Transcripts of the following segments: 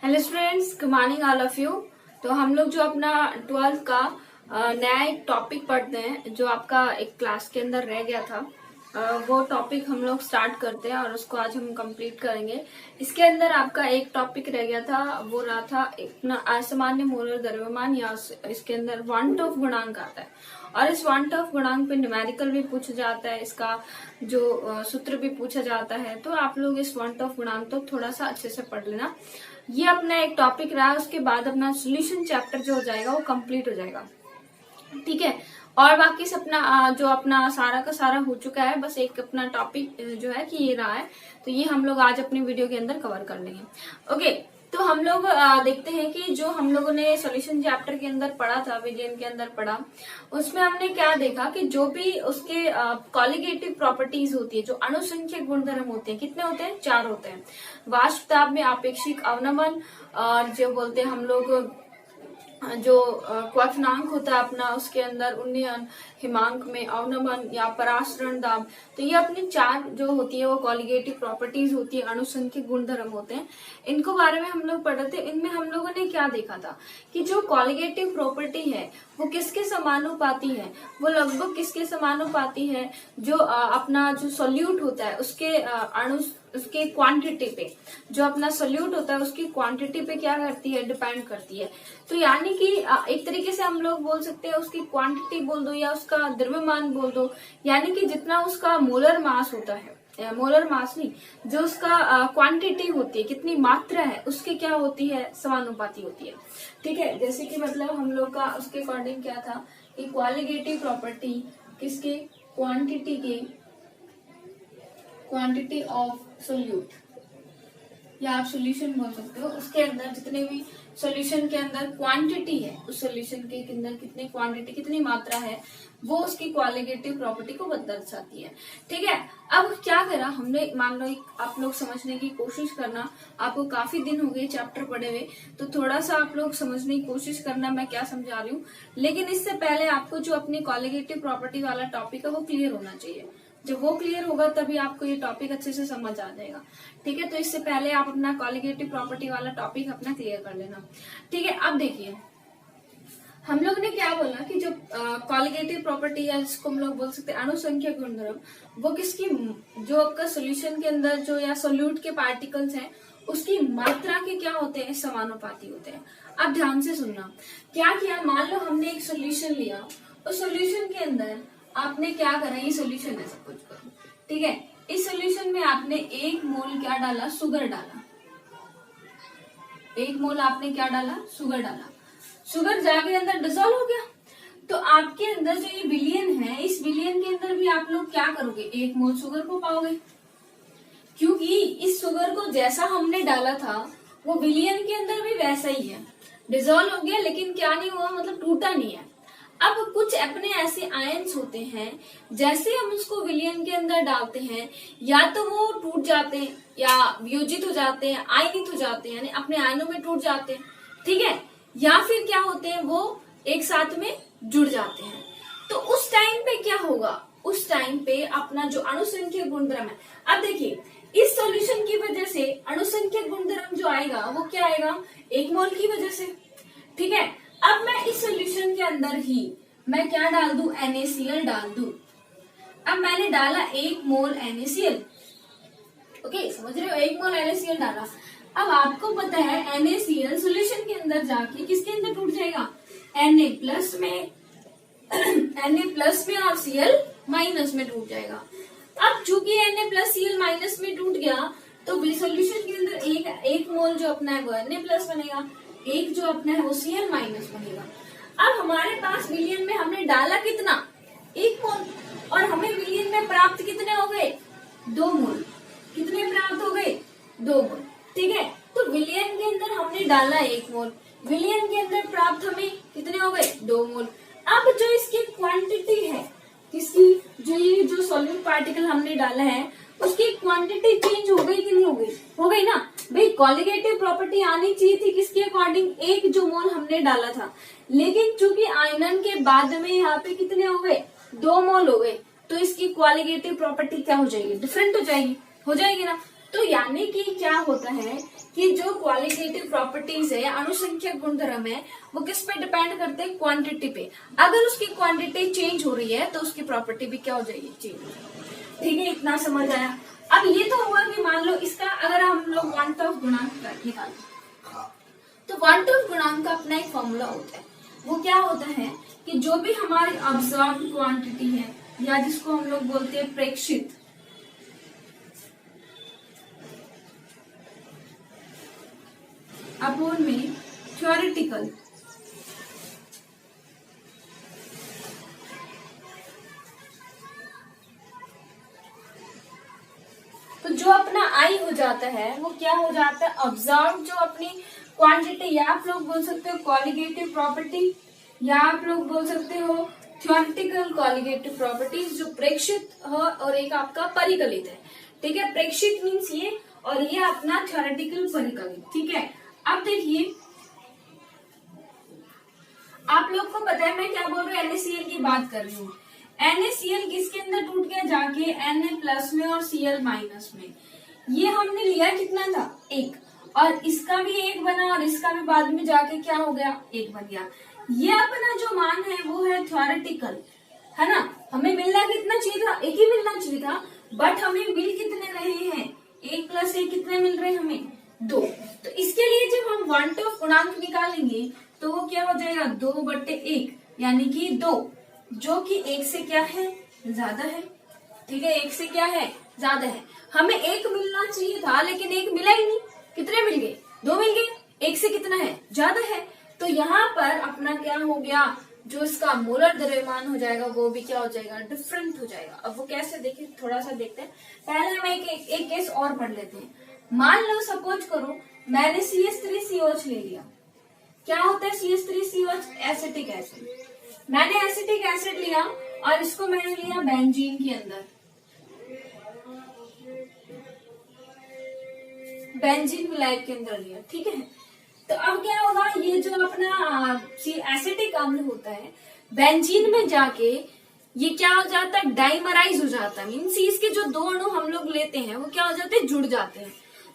Hello students, good morning all of you. तो हम लोग जो अपना 12th का नया एक टॉपिक पढ़ते हैं जो आपका एक क्लास के अंदर रह गया था, वो टॉपिक हम लोग स्टार्ट करते हैं और उसको आज हम कंप्लीट करेंगे। इसके अंदर आपका एक टॉपिक रह गया था, वो रहा था अपना असामान्य मूलर द्रव्यमान, या इसके अंदर वांट ऑफ गुणांक आता है और इस वांट ऑफ गुणांक पे न्यूमेरिकल भी पूछा जाता है, इसका जो सूत्र भी पूछा जाता है। तो आप लोग इस वांट ऑफ गुणांक तो थोड़ा सा अच्छे से पढ़ लेना। ये अपना एक टॉपिक रहा, उसके बाद अपना सॉल्यूशन चैप्टर जो हो जाएगा वो कंप्लीट हो जाएगा, ठीक है। और बाकी से अपना जो अपना सारा का सारा हो चुका है, बस एक अपना टॉपिक जो है कि ये रहा है, तो ये हम लोग आज अपनी वीडियो के अंदर कवर कर लेंगे। ओके, तो हम लोग देखते हैं कि जो हम लोगों ने सॉल्यूशन चैप्टर के अंदर पढ़ा था, विलियन के अंदर पढ़ा, उसमें हमने क्या देखा कि जो भी उसके कॉलिगेटिव प्रॉपर्टीज होती है, जो अनुसंख्यक गुणधर्म होते हैं, कितने होते हैं? 4 होते हैं। वाष्प दाब में आपेक्षिक अवनमन, और जो बोलते हैं हम लोग जो क्वथनांक होता है अपना, उसके अंदर उन्नयन, हिमांक में अवनमन या परासरण दाब। तो ये अपनी 4 जो होती है वो कॉलिगेटिव प्रॉपर्टीज होती है, अनुसंख्यक गुणधर्म होते हैं। इनको बारे में हम लोग पढ़े थे। इनमें हम लोगों ने क्या देखा था कि जो कॉलिगेटिव प्रॉपर्टी है वो किसके समानुपाती है? वो लगभग किसके समानुपाती है? जो अपना जो सोल्यूट होता है उसके उसके क्वांटिटी पे, जो अपना सोल्यूट होता है उसकी क्वांटिटी पे क्या करती है? डिपेंड करती है। तो यानी कि एक तरीके से हम लोग बोल सकते हैं उसकी क्वांटिटी बोल दो या उसका द्रव्यमान बोल दो, यानी कि जितना उसका मोलर मास होता है, मोलर मास नहीं, जो उसका क्वांटिटी होती है, कितनी मात्रा है, उसके क्या होती है? समानुपाती होती है, ठीक है। जैसे कि मतलब हम लोग का उसके अकॉर्डिंग क्या था कि क्वालिटेटिव प्रॉपर्टी किसके? क्वांटिटी ऑफ सोल्यूट, या आप सोल्यूशन बोल सकते हो। उसके अंदर जितने भी सॉल्यूशन के अंदर क्वांटिटी है, उस सॉल्यूशन के अंदर कितनी क्वांटिटी, कितनी मात्रा है, वो उसकी क्वालिटेटिव प्रॉपर्टी को दर्शाती है, ठीक है। अब क्या करा हमने, मान लो आप लोग समझने की कोशिश करना, आपको काफी दिन हो गए चैप्टर पढ़े हुए, तो थोड़ा सा आप लोग समझने की कोशिश करना मैं क्या समझा रही हूँ। लेकिन इससे पहले आपको जो अपनी क्वालिटेटिव प्रॉपर्टी वाला टॉपिक है वो क्लियर होना चाहिए। जब वो क्लियर होगा तभी आपको ये टॉपिक अच्छे से समझ आ जाएगा, ठीक है। तो इससे पहले आप अपना कॉलिगेटिव प्रॉपर्टी वाला टॉपिक अपना क्लियर कर लेना, ठीक है। अब देखिए हम लोग ने क्या बोला कि जो कॉलिगेटिव प्रॉपर्टी है, जिसको हम लोग बोल सकते हैं अनुसंख्यक गुणधर्म, वो किसकी, जो आपका सोल्यूशन के अंदर जो या सोल्यूट के पार्टिकल्स हैं उसकी मात्रा के क्या होते हैं? समानुपाती होते हैं। अब ध्यान से सुनना, क्या किया, मान लो हमने एक सोल्यूशन लिया, उस सोल्यूशन के अंदर आपने क्या करा, ये सोल्यूशन है सब कुछ का, ठीक है। इस सोल्यूशन में आपने 1 मोल क्या डाला? शुगर डाला। 1 मोल आपने क्या डाला? शुगर डाला। शुगर जाके अंदर डिसॉल्व हो गया। तो आपके अंदर जो ये विलियन है, इस विलियन के अंदर भी आप लोग क्या करोगे? 1 मोल शुगर को पाओगे, क्योंकि इस शुगर को जैसा हमने डाला था वो विलियन के अंदर भी वैसा ही है, डिसॉल्व हो गया, लेकिन क्या नहीं हुआ, मतलब टूटा नहीं है। अब कुछ अपने ऐसे आयन्स होते हैं, जैसे हम उसको विलियन के अंदर डालते हैं, या तो वो टूट जाते हैं या वियोजित हो जाते हैं, आयनित हो जाते हैं, यानी अपने आयनों में टूट जाते हैं, ठीक है, या फिर क्या होते हैं, वो एक साथ में जुड़ जाते हैं। तो उस टाइम पे क्या होगा? उस टाइम पे अपना जो अनुसंख्यक गुणधर्म है, अब देखिए इस सॉल्यूशन की वजह से अनुसंख्यक गुणधर्म जो आएगा वो क्या आएगा? 1 मोल की वजह से, ठीक है। अब मैं इस सॉल्यूशन के अंदर ही मैं क्या डाल दूं? NaCl डाल दूं। अब मैंने डाला 1 मोल NaCl, ओके, समझ रहे हो? 1 मोल NaCl डाला। अब आपको पता है NaCl सॉल्यूशन के अंदर जाके किसके अंदर टूट जाएगा? Na प्लस में और Cl माइनस में टूट जाएगा। अब चूंकि Na प्लस Cl माइनस में टूट गया, तो सॉल्यूशन के अंदर एक मोल जो अपना है वो Na प्लस बनेगा, एक जो अपना है वो Cl माइनस बनेगा। अब हमारे पास विलियन में हमने डाला कितना? 1 मोल, और हमें विलियन में प्राप्त कितने हो गए? 2 मोल। कितने प्राप्त हो गए? 2 मोल, ठीक है। तो विलियन के अंदर हमने डाला 1 मोल, विलियन के अंदर प्राप्त हमें कितने हो गए? 2 मोल। अब जो इसकी क्वांटिटी है, किसकी, जो ये जो सॉल्यूट पार्टिकल हमने डाला है उसकी क्वांटिटी चेंज हो गई कि नहीं हो गई? हो गई ना भाई। कॉलिगेटिव प्रॉपर्टी आनी चाहिए थी किसके अकॉर्डिंग? 1 जो मोल हमने डाला था, लेकिन चूंकि आयनन के बाद में यहाँ पे कितने हो गए? 2 मोल हो गए, तो इसकी क्वालिगेटिव प्रॉपर्टी क्या हो जाएगी? डिफरेंट हो जाएगी ना। तो यानी कि क्या होता है कि जो क्वालिटेटिव प्रॉपर्टीज है, अनुसंख्यक गुणधर्म है, वो किस पे डिपेंड करते हैं? क्वांटिटी पे। अगर उसकी क्वांटिटी चेंज हो रही है तो उसकी प्रॉपर्टी भी क्या हो जाएगी? चेंज हो जाएगी। ठीक है, इतना समझ आया। अब ये तो हुआ कि मान लो इसका अगर हम लोग वन टर्फ गुणांक निकालें, तो वन टर्फ गुणांक का अपना एक फॉर्मूला होता है। वो क्या होता है कि जो भी हमारी ऑब्जर्व क्वांटिटी है, या जिसको हम लोग बोलते हैं प्रेक्षित, अपोन में थ्योरेटिकल, तो जो अपना आई हो जाता है वो क्या हो जाता है? ऑब्जर्व जो अपनी क्वांटिटी, या आप लोग बोल सकते हो कॉलिगेटिव प्रॉपर्टी, या आप लोग बोल सकते हो थ्योरेटिकल कॉलिगेटिव प्रॉपर्टीज, जो प्रेक्षित है और एक आपका परिकलित है। ठीक है, प्रेक्षित मीन्स ये, और ये अपना थ्योरेटिकल परिकलित। ठीक है, अब देखिए आप लोग को पता है मैं क्या बोल रही हूँ, NaCl की बात कर रही हूँ। NaCl किसके अंदर टूट गया? जाके Na प्लस में और Cl माइनस में। ये हमने लिया कितना था? 1, और इसका भी 1 बना और इसका भी बाद में जाके क्या हो गया? 1 बन गया। ये अपना जो मान है वो है थ्योरेटिकल, है ना। हमें मिलना कितना चाहिए था? 1 ही मिलना चाहिए था, बट हमें मिल कितने रहे हैं? 1 प्लस 1 कितने मिल रहे हैं हमें? 2। तो इसके लिए जब हम वन टर्फ गुणांक निकालेंगे तो वो क्या हो जाएगा? 2/1, यानी कि 2, जो कि 1 से क्या है? ज्यादा है। ठीक है, 1 से क्या है? ज्यादा है। हमें 1 मिलना चाहिए था लेकिन 1 मिला ही नहीं। कितने मिल गए? 2 मिल गए। 1 से कितना है? ज्यादा है। तो यहाँ पर अपना क्या हो गया? जो इसका मोलर द्रव्यमान हो जाएगा वो भी क्या हो जाएगा? डिफरेंट हो जाएगा। अब वो कैसे देखें, थोड़ा सा देखते हैं। पहले हम एक केस और पढ़ लेते हैं। मान लो सपोज करो मैंने CH3COH ले लिया। क्या होता है CH3COH? Acetic acid. मैंने एसिटिक एसिड लिया और इसको मैंने लिया बेंजीन के अंदर, बेंजीन विलायक के अंदर लिया। ठीक है, तो अब क्या होगा? ये जो अपना एसिटिक अम्ल होता है, बेंजीन में जाके ये क्या हो जाता है? डाइमराइज हो जाता है। मीन्स इसके जो 2 अणु हम लोग लेते हैं वो क्या हो जाते हैं? जुड़ जाते हैं।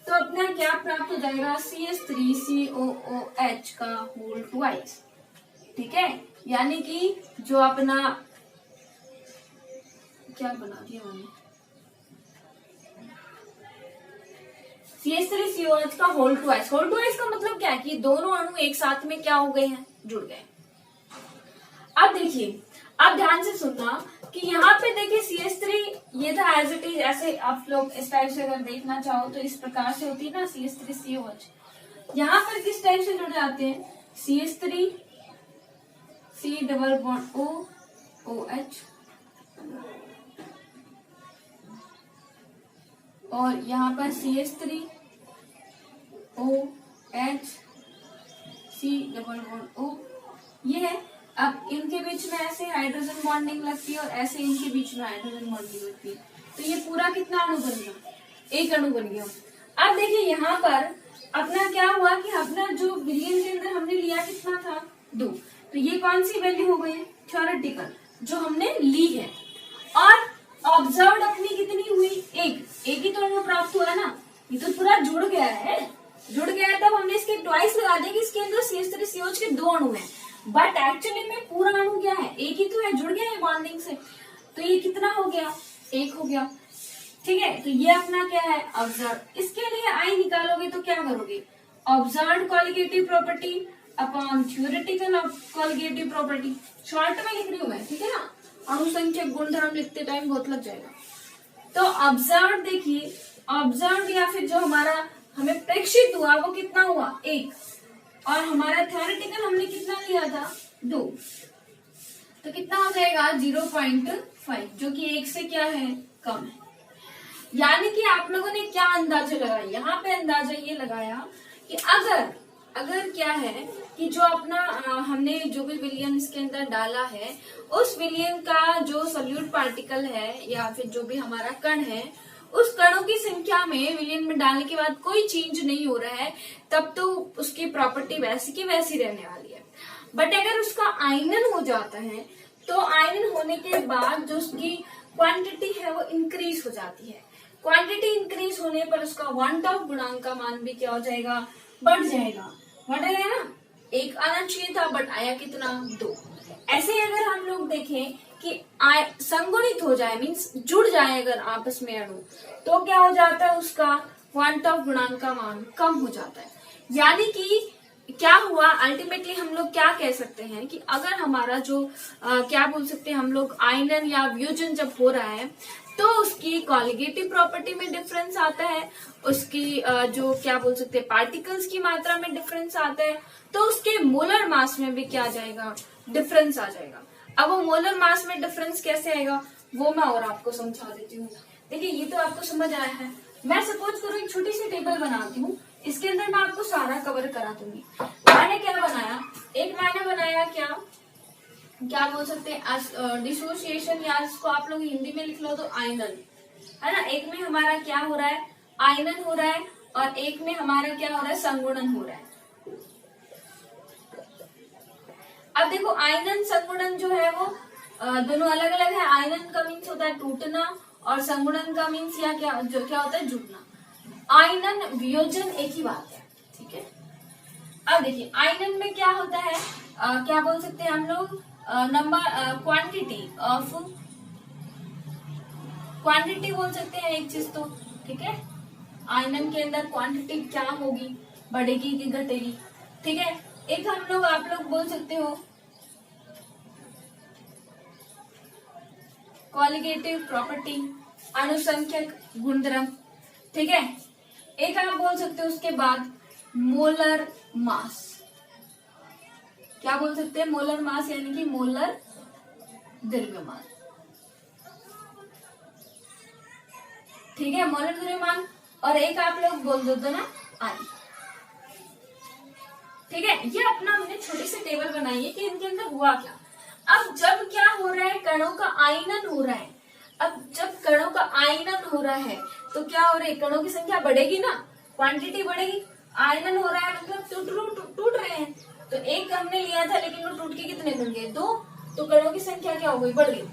तो अपना क्या प्राप्त हो जाएगा? CH3COOH का होल ट्वाइस। ठीक है, यानी कि जो अपना क्या बना दिया मैंने, CH3COH का होल ट्वाइस। होल ट्वाइस का मतलब क्या है कि दोनों अणु एक साथ में क्या हो गए हैं? जुड़ गए। अब देखिए, अब ध्यान से सुनना कि यहाँ पे देखिए CH3 ये था एज इट इज। ऐसे आप लोग इस टाइप से अगर देखना चाहो तो इस प्रकार से होती है ना CH3COH। यहाँ पर किस टाइप से जुड़ जाते हैं? CH3 C double bond OH, और यहाँ पर CH3 OH C double bond O, ये है। अब इनके बीच में ऐसे हाइड्रोजन बॉन्डिंग लगती है और ऐसे इनके बीच में हाइड्रोजन बॉन्डिंग लगती है। तो ये पूरा कितना अणु बन गया? 1 अणु बन गया। अब देखिए यहाँ पर अपना क्या हुआ कि अपना जो विलयन के अंदर हमने लिया कितना था? 2। तो ये कौन सी वैल्यू हो गई? थ्योरेटिकल जो हमने ली है। और ऑब्जर्व अपनी कितनी हुई? 1 ही तो अणु प्राप्त हुआ है ना। ये तो पूरा जुड़ गया है। जुड़ गया है तब हमने इसके ट्वाइस लगा दिया कि इसके अंदर CH3COH के 2 अणु हैं, बट एक्चुअली में पूरा अणु क्या है? 1 ही तो है, जुड़ गया है बॉन्डिंग से। तो ये कितना हो गया? 1 हो गया। ठीक है, तो ये अपना क्या है? ऑब्जर्व। इसके लिए आई निकालोगे तो क्या करोगे? Observe colligative property upon theoretical colligative property. Short में लिख रही हूं मैं, ठीक है ना। अनुसंख्यक गुणधर्म लिखते टाइम बहुत लग जाएगा। तो ऑब्जर्व देखिए, ऑब्जर्व या फिर जो हमारा हमें प्रेक्षित हुआ वो कितना हुआ? 1, और हमारा थ्योरेटिकल हमने कितना लिया था? 2। तो कितना हो जाएगा? 0.5, जो कि 1 से क्या है? कम है। यानी कि आप लोगों ने क्या अंदाजा लगाया? यहाँ पे अंदाजा ये लगाया कि अगर क्या है कि जो अपना हमने जो भी विलयन इसके अंदर डाला है, उस विलयन का जो सोल्यूट पार्टिकल है या फिर जो भी हमारा कण है, उस कणों की संख्या में विलयन में डालने के बाद कोई चेंज नहीं हो रहा है, तब तो उसकी प्रॉपर्टी वैसी की वैसी रहने वाली है। बट अगर उसका आयनन हो जाता है तो आयनन होने के बाद जो उसकी क्वांटिटी है वो इंक्रीज हो जाती है। क्वांटिटी इंक्रीज होने पर उसका वन ऑफ गुणांक का मान भी क्या हो जाएगा, बढ़ जाएगा। बढ़ेगा ना, एक आना चाहिए था बट आया कितना, 2। ऐसे ही अगर हम लोग देखें कि संगुणित हो जाए, मीन्स जुड़ जाए अगर आपस में अणु, तो क्या हो जाता है, उसका वन ऑफ गुणांक का मान कम हो जाता है। यानी कि क्या हुआ, अल्टीमेटली हम लोग क्या कह सकते हैं कि अगर हमारा जो क्या बोल सकते हैं हम लोग, आयनन या वियोजन जब हो रहा है तो उसकी कॉलिगेटिव प्रॉपर्टी में डिफरेंस आता है, उसकी जो क्या बोल सकते हैं पार्टिकल्स की मात्रा में डिफरेंस आता है, तो उसके मोलर मास में भी क्या आ जाएगा, डिफरेंस आ जाएगा। अब वो मोलर मास में डिफरेंस कैसे आएगा वो मैं और आपको समझा देती हूँ। देखिए ये तो आपको समझ आया है। मैं सपोज करो एक छोटी सी टेबल बनाती हूँ, इसके अंदर मैं आपको सारा कवर करा दूंगी। मैंने क्या बनाया, मैंने बनाया क्या बोल सकते हैं डिसोसिएशन, या इसको आप लोग हिंदी में लिख लो तो आयनन, है ना। एक में हमारा क्या हो रहा है, आयनन हो रहा है, और एक में हमारा क्या हो रहा है, संगुणन हो रहा है। अब देखो आयनन संगुणन जो है वो दोनों अलग अलग है। आयनन का मीन्स होता है टूटना, और संगुणन का मीन्स या क्या होता है, जुड़ना। आयनन वियोजन एक ही बात है, ठीक है। अब देखिए आयनन में क्या होता है, क्या बोल सकते हैं हम लोग, नंबर क्वांटिटी बोल सकते हैं एक चीज तो, ठीक है। आयनन के अंदर क्वांटिटी क्या होगी, बढ़ेगी कि घटेगी, ठीक है। एक हम लोग आप लोग बोल सकते हो कॉलिगेटिव प्रॉपर्टी, अनुसंख्यक गुणधर्म, ठीक है। एक आप बोल सकते हो उसके बाद मोलर मास, क्या बोल सकते हैं, मोलर मास यानी कि मोलर द्रव्यमान, ठीक है, मोलर द्रव्यमान। और एक आप लोग बोल दो ना आई, ठीक है। ये अपना मैंने छोटी सी टेबल बनाई है कि इनके अंदर हुआ क्या। अब जब क्या हो रहा है, कणों का आयनन हो रहा है। अब जब कणों का आयनन हो रहा है तो क्या हो रहा है, कणों की संख्या बढ़ेगी ना, क्वांटिटी बढ़ेगी। आयनन हो रहा है मतलब टूट रहे हैं। तो एक हमने लिया था लेकिन वो टूट के कितने बन गए, 2। तो कणों की संख्या क्या हो गई, बढ़ गई।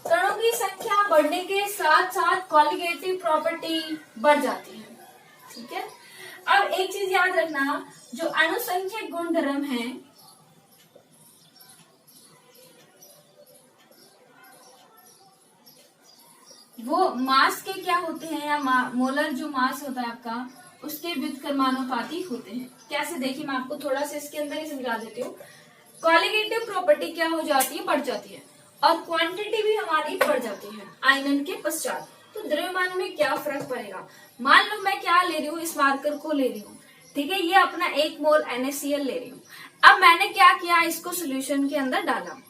कणों की संख्या बढ़ने के साथ साथ कॉलिगेटिव प्रॉपर्टी बढ़ जाती है, ठीक है। अब एक चीज याद रखना, जो अनुसंख्यक गुणधर्म है वो मास के क्या होते हैं, या मोलर जो मास होता है आपका उसके व्युत्क्रमानुपाती होते हैं। कैसे, देखिए मैं आपको थोड़ा सा इसके अंदर ही समझा देती हूँ। कॉलिगेटिव प्रॉपर्टी क्या हो जाती है, बढ़ जाती है, और क्वांटिटी भी हमारी बढ़ जाती है आयनन के पश्चात। तो द्रव्यमान में क्या फर्क पड़ेगा, मान लो मैं क्या ले रही हूँ, इस मार्कर को ले रही हूँ, ठीक है। ये अपना 1 मोल NaCl ले रही हूँ। अब मैंने क्या किया, इसको सोल्यूशन के अंदर डाला।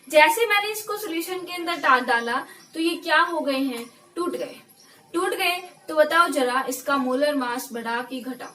जैसे मैंने इसको सोल्यूशन के अंदर डाला तो ये क्या हो गए हैं, टूट गए। तो बताओ जरा इसका मोलर मास बढ़ा कि घटा,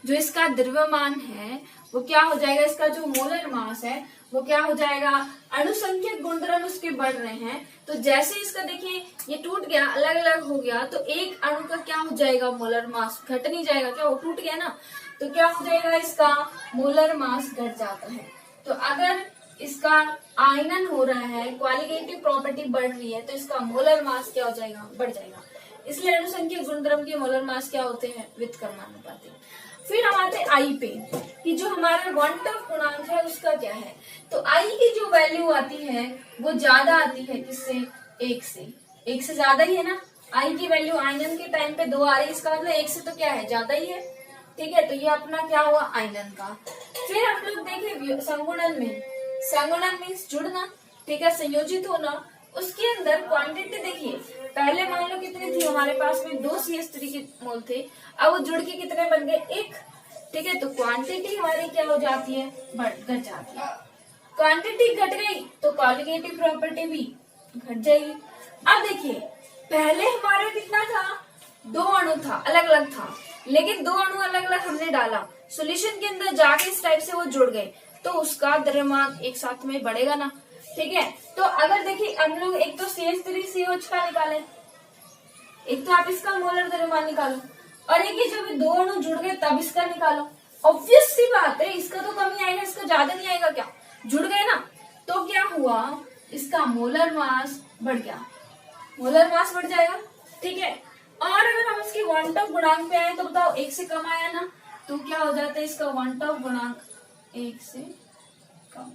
जो इसका द्रव्यमान है वो क्या हो जाएगा, इसका जो मोलर मास है वो क्या हो जाएगा, अनुसंख्यक गुणधर्म उसके बढ़ रहे हैं। तो जैसे इसका देखिए ये टूट गया, अलग अलग हो गया, तो एक अणु का क्या हो जाएगा, मोलर मास घट नहीं जाएगा क्या, वो टूट गया ना। तो क्या हो जाएगा, इसका मोलर मास घट जाता है। तो अगर इसका आयनन हो रहा है, क्वालिगेटिव प्रॉपर्टी बढ़ रही है, तो इसका मोलर मास क्या हो जाएगा, बढ़ जाएगा। इसलिए अनुसंख्यक गुणधर्म के मोलर मास क्या होते हैं, व्युत्क्रमानुपाती। फिर हम आते आई पे, कि जो हमारा वन ऑफ गुणांक है उसका क्या है। तो आई की जो वैल्यू आती है वो ज्यादा आती है किससे, 1 से ज्यादा ही है ना। आई की वैल्यू आयनन के टाइम पे 2 आ रही है, इसका मतलब 1 से तो क्या है, ज्यादा ही है, ठीक है। तो ये अपना क्या हुआ, आयनन का। फिर हम लोग देखें संगुणन में, संगुणन मीन्स जुड़ना, ठीक है, संयोजित होना। उसके अंदर क्वांटिटी देखिए, पहले मान लो कितनी थी हमारे पास में, 2 CH3 के मोल थे, अब वो जुड़ के कितने बन गए, 1, ठीक है। तो क्वांटिटी हमारी क्या हो जाती है, घट जाती है। क्वांटिटी घट गई तो कॉलिगेटिव प्रॉपर्टी भी घट जाएगी। अब देखिए पहले हमारा कितना था, 2 अणु था, अलग अलग था, लेकिन 2 अणु अलग अलग हमने डाला, सोल्यूशन के अंदर जाके इस टाइप से वो जुड़ गए, तो उसका द्रव्यमान एक साथ में बढ़ेगा ना, ठीक है। तो अगर देखिए हम लोग एक तो CH3COH का निकाले, एक तो आप इसका मोलर द्रव्यमान निकालो, और एक ही जब 2 अणु जुड़ गए तब इसका निकालो। ऑब्वियस सी बात है, इसका तो कम ही आएगा, इसका ज्यादा नहीं आएगा क्या, जुड़ गए ना। तो क्या हुआ, इसका मोलर मास बढ़ गया, मोलर मास बढ़ जाएगा, ठीक है। और अगर हम इसके वन टॉप गुणांक पे आए तो बताओ, एक से कम आया ना, तो क्या हो जाता है इसका वन टॉप गुणांक एक से कम,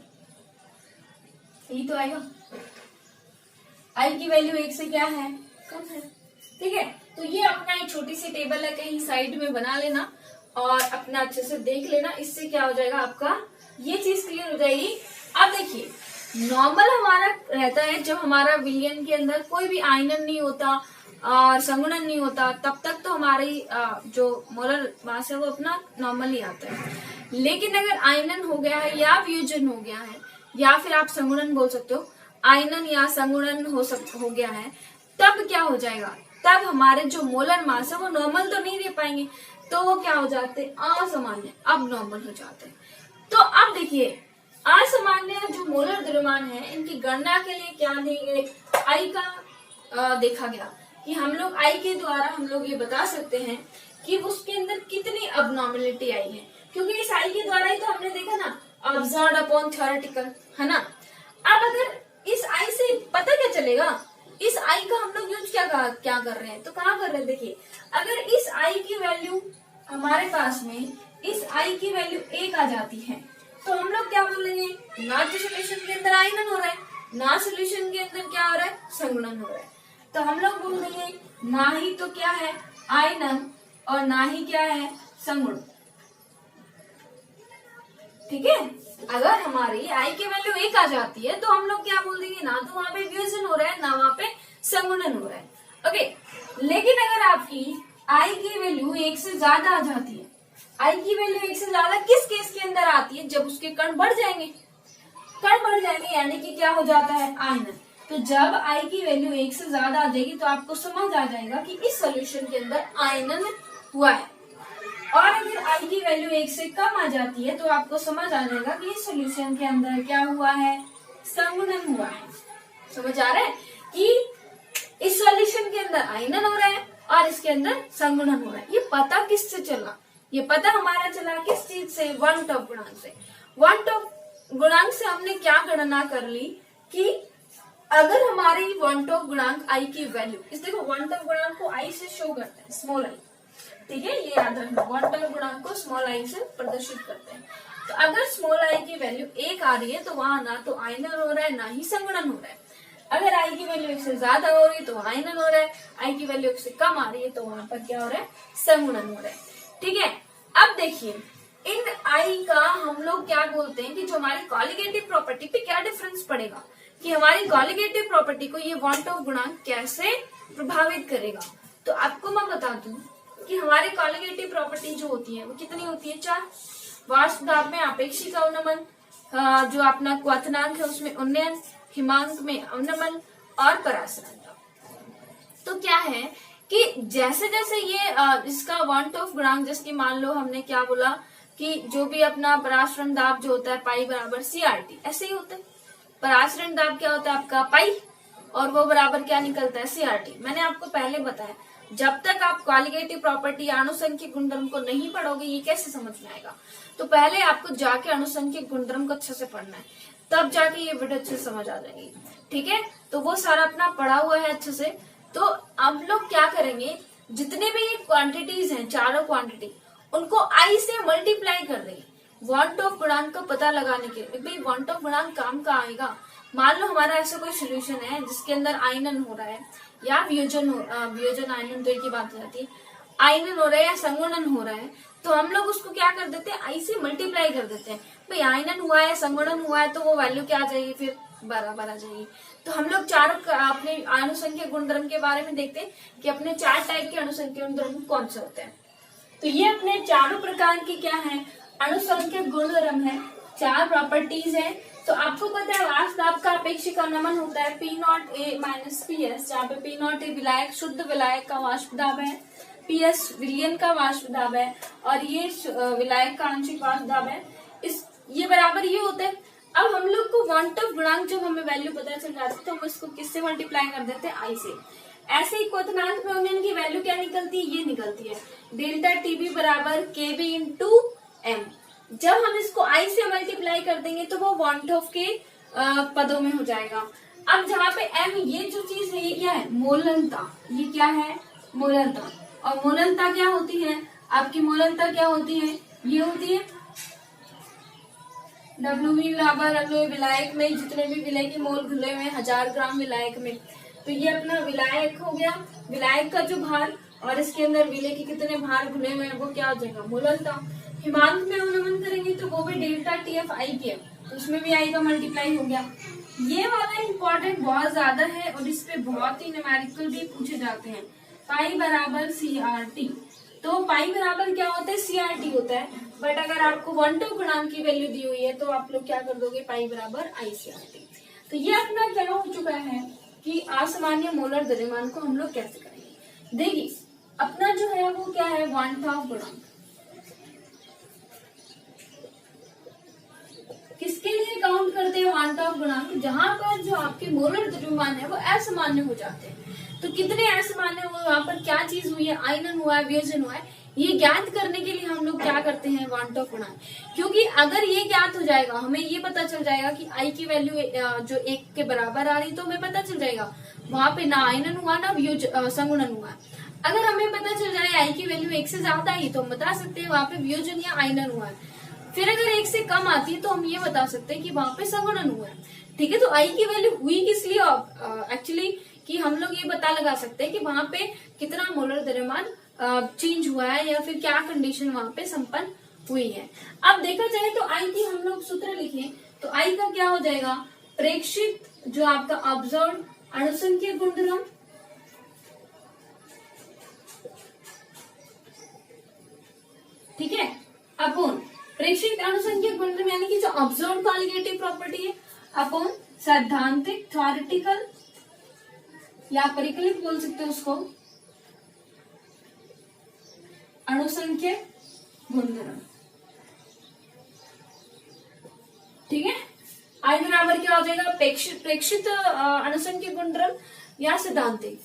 यही तो आएगा। आई की वैल्यू एक से क्या है, कम है, ठीक है। तो ये अपना एक छोटी सी टेबल है, कहीं साइड में बना लेना और अपना अच्छे से देख लेना, इससे क्या हो जाएगा आपका ये चीज क्लियर हो जाएगी। अब देखिए, नॉर्मल हमारा रहता है जब हमारा विलयन के अंदर कोई भी आयनन नहीं होता और संगुणन नहीं होता, तब तक तो हमारी जो मोलर मास है वो अपना नॉर्मल ही आता है। लेकिन अगर आयनन हो गया है या वियोजन हो गया है, या फिर आप संगुणन बोल सकते हो, आयनन या संगुणन हो गया है, तब क्या हो जाएगा, तब हमारे जो मोलर मास है वो नॉर्मल तो नहीं रह पाएंगे, तो वो क्या हो जाते हैं, असामान्य, अब नॉर्मल हो जाते हैं। तो अब देखिए, असामान्य जो मोलर द्रव्यमान है, इनकी गणना के लिए क्या देंगे, आई का देखा गया कि हम लोग आई के द्वारा हम लोग ये बता सकते हैं कि उसके अंदर कितनी अबनॉर्मेलिटी आई है, क्योंकि इस आई के द्वारा ही तो हमने देखा ना, ऑब्जर्व्ड अपॉन थ्योरेटिकल, है ना। अब अगर इस आई से पता क्या चलेगा, इस आई का हम लोग यूज क्या कर रहे हैं, तो कहाँ कर रहे हैं, देखिए अगर इस आई की वैल्यू हमारे पास में, इस आई की वैल्यू 1 आ जाती है, तो हम लोग क्या बोलेंगे, ना तो सोल्यूशन के अंदर आयनन हो रहा है, ना सोल्यूशन के अंदर क्या हो रहा है, संगुणन हो रहा है, तो हम लोग बोल देंगे ना ही तो क्या है आयनन और ना ही क्या है संगुणन, ठीक है। अगर हमारी आई की वैल्यू 1 आ जाती है तो हम लोग क्या बोल देंगे, ना तो वहां पे वियोजन हो रहा है, ना वहां पे संगुणन हो रहा है, ओके। लेकिन अगर आपकी आई की वैल्यू 1 से ज्यादा आ जाती है, आई की वैल्यू 1 से ज्यादा किस केस के अंदर आती है, जब उसके कण बढ़ जाएंगे, कण बढ़ जाएंगे यानी कि क्या हो जाता है, आयनन। तो जब आई की वैल्यू 1 से ज्यादा आ जाएगी तो आपको समझ आ जाएगा कि इस सोल्यूशन के अंदर आयनन हुआ है। और अगर आई की वैल्यू 1 से कम आ जाती है तो आपको समझ आ जाएगा कि इस सोल्यूशन के अंदर क्या हुआ है, संगुणन हुआ है। समझ आ रहा है कि इस सोल्यूशन के अंदर आयनन हो रहा है और इसके अंदर संगुणन हो रहा है। ये पता किससे चला, ये पता हमारा चला किस चीज से, वन टॉप गुणांक से। वन टॉप गुणांक से हमने क्या गणना कर ली कि अगर हमारी वन टॉप गुणांक आई की वैल्यू, इस देखो वन टॉप गुणांक को आई से शो करते हैं, स्मॉल आई, ठीक है, ये याद रखना, वन टॉप गुणांक को स्मॉल आई से प्रदर्शित करते हैं। तो अगर स्मॉल आई की वैल्यू 1 आ रही है तो वहां ना तो आयनन हो रहा है ना ही संगुणन हो रहा है। अगर आई की वैल्यू 1 से ज्यादा हो रही है तो आयनन हो रहा है, आई की वैल्यू 1 से कम आ रही है तो वहां पर क्या हो रहा है, संगुणन हो रहा है, ठीक है। अब देखिए, इन आई का हम लोग क्या बोलते हैं कि जो हमारी कॉलिगेटिव प्रॉपर्टी पे क्या डिफरेंस पड़ेगा, कि हमारी कॉलिगेटिव प्रॉपर्टी को ये वन टॉप गुणांक कैसे प्रभावित करेगा। तो आपको मैं बता दूं कि हमारे कॉलिगेटिव प्रॉपर्टी जो होती है वो कितनी होती है, 4। वाष्प दाब में आपेक्षिक अवनमन, जो अपना क्वथनांक है उसमें उन्नयन, हिमांक में अवनमन और परासरण दाब। तो क्या है कि जैसे जैसे ये इसका वन टॉप गुणांक, जैसे कि मान लो हमने क्या बोला कि जो भी अपना परासरण दाब जो होता है पाई बराबर CRT, ऐसे ही होता है। परासरण दाब क्या होता है आपका पाई, और वो बराबर क्या निकलता है, CRT। मैंने आपको पहले बताया, जब तक आप कॉलिगेटिव प्रॉपर्टी आनुषंगिक गुणधर्म को नहीं पढ़ोगे ये कैसे समझ में आएगा। तो पहले आपको जाके आनुषंगिक गुणधर्म को अच्छे से पढ़ना है, तब जाके ये वीडियो अच्छे से समझ आ जाएगी, ठीक है। तो वो सारा अपना पढ़ा हुआ है अच्छे से। तो अब लोग क्या करेंगे, जितने भी क्वांटिटीज हैं, चारों क्वांटिटी, उनको आई से मल्टीप्लाई कर देंगे वन टॉप गुणांक का पता लगाने के लिए। भाई वन टॉप गुणांक काम का आएगा, मान लो हमारा ऐसा कोई सोल्यूशन है जिसके अंदर आयनन हो रहा है या वियोजन आयनन तो एक ही बात हो जाती है, आयनन हो रहा है या संगुणन हो रहा है, तो हम लोग उसको क्या कर देते हैं, आई से मल्टीप्लाई कर देते हैं। भाई आयनन हुआ है, संगुणन हुआ है, तो वो वैल्यू क्या आ जाएगी, फिर बराबर आ जाएगी। तो हम लोग चारों अपने आनुषंगिक गुणधर्म के बारे में देखते हैं कि अपने 4 टाइप के आनुषंगिक गुणधर्म कौन से होते हैं। तो ये अपने चारों प्रकार की क्या है, आनुषंगिक गुणधर्म है, 4 प्रॉपर्टीज है। तो आपको पता है वाष्प दाब का अपेक्षिक अवनमन होता है P0A माइनस PS, जहाँ पे P0A विलायक, शुद्ध विलायक का वाष्प दाब है, PS विलयन का वाष्प दाब है, और ये विलायक का आंशिक वाष्प दाब है। ये बराबर ये होता है। अब हम लोग को वन टॉप गुणांक जब हमें वैल्यू पता चल जाती है तो हम इसको किससे मल्टीप्लाई कर देते हैं, आई से। ऐसे ही क्वथनांक में उन्नयन की वैल्यू क्या निकलती है, ये निकलती है डेल्टा TB बराबर KB इंटू M। जब हम इसको आई से मल्टीप्लाई कर देंगे तो वो वन टॉप के पदों में हो जाएगा। अब जहाँ पे एम, ये जो चीज है ये क्या है, मोलनता, ये क्या है, मोलनता। और मोलनता क्या होती है, आपकी मोलनता क्या होती है, ये होती है डब्ल्यूवी बराबर, अगले विलायक में जितने भी विलय के मोल घुले हुए 1000 ग्राम विलायक में, तो ये अपना विलायक हो गया, विलायक का जो भार, और इसके अंदर विलय के कितने भार घुले हुए हैं वो क्या हो जाएगा, मोलनता। हिमांक में अनुमान करेंगे तो वो भी डेल्टा टी एफ आई के, तो उसमें भी आई का मल्टीप्लाई हो गया। ये वाला इम्पोर्टेंट बहुत ज्यादा है और इस पे बहुत ही न्यूमेरिकल भी पूछे जाते हैं। पाई बराबर सी आर टी, तो पाई बराबर क्या होता है, सीआरटी होता है, बट अगर आपको 1/2 गुणांक की वैल्यू दी हुई है तो आप लोग क्या कर दोगे, पाई बराबर ICRT। तो ये अपना क्या हो चुका है कि असामान्य मोलर द्रव्यमान को हम लोग कैसे करेंगे। देखिए अपना जो है वो क्या है, 1/2 गुणांक, किसके लिए काउंट करते हैं 1/2 गुणांक, जहां पर जो आपके मोलर द्रव्यमान है वो असामान्य हो जाते हैं। तो कितने असामान्य हुए, वहां पर क्या चीज हुई है, आयनन हुआ है, वियोजन हुआ है, ये ज्ञात करने के लिए हम लोग क्या करते हैं, 1/2 गुणांक। क्योंकि अगर ये ज्ञात हो जाएगा, हमें ये पता चल जाएगा कि आई की वैल्यू जो 1 के बराबर आ रही, तो हमें पता चल जाएगा वहां पे ना आयनन हुआ ना संगुणन हुआ। अगर हमें पता चल जाए आई की वैल्यू 1 से ज्यादा आई तो हम बता सकते हैं वहां पे वियोजन या आयनन हुआ है। फिर अगर 1 से कम आती है तो हम ये बता सकते हैं कि वहां पे संगुणन हुआ है। ठीक है, तो आई की वैल्यू हुई किस लिए, एक्चुअली कि हम लोग ये पता लगा सकते हैं कि वहां पे कितना मोलर द्रव्यमान चेंज हुआ है या फिर क्या कंडीशन वहां पे संपन्न हुई है। अब देखा जाए तो आई की हम लोग सूत्र लिखे तो आई का क्या हो जाएगा, प्रेक्षित जो आपका ऑब्जर्व अणुसंख्यक गुणधर्म, ठीक है, अपॉन प्रेक्षित अणुसंख्यक गुणधर्म यानी कि जो ऑब्जर्व कॉलिगेटिव प्रॉपर्टी है, अपॉन सैद्धांतिक थ्योरेटिकल या परिकलित बोल सकते हैं उसको अणुसंख्यक गुणधर्म। ठीक है, आई बराबर क्या हो जाएगा, प्रेक्षित अणुसंख्यक गुणधर्म या सिद्धांतिक।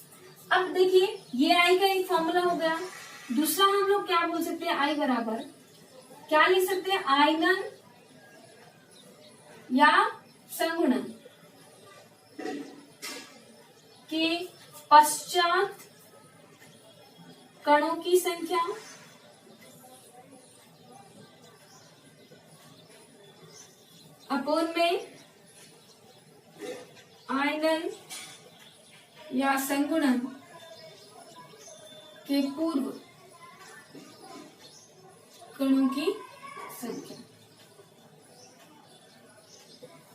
अब देखिए ये आई का एक फॉर्मूला हो गया। दूसरा हम लोग क्या बोल सकते हैं, आई बराबर क्या लिख सकते हैं, आयनन या संगुणन के पश्चात कणों की संख्या अपोन में आयनन या संगुणन के पूर्व कणों की संख्या।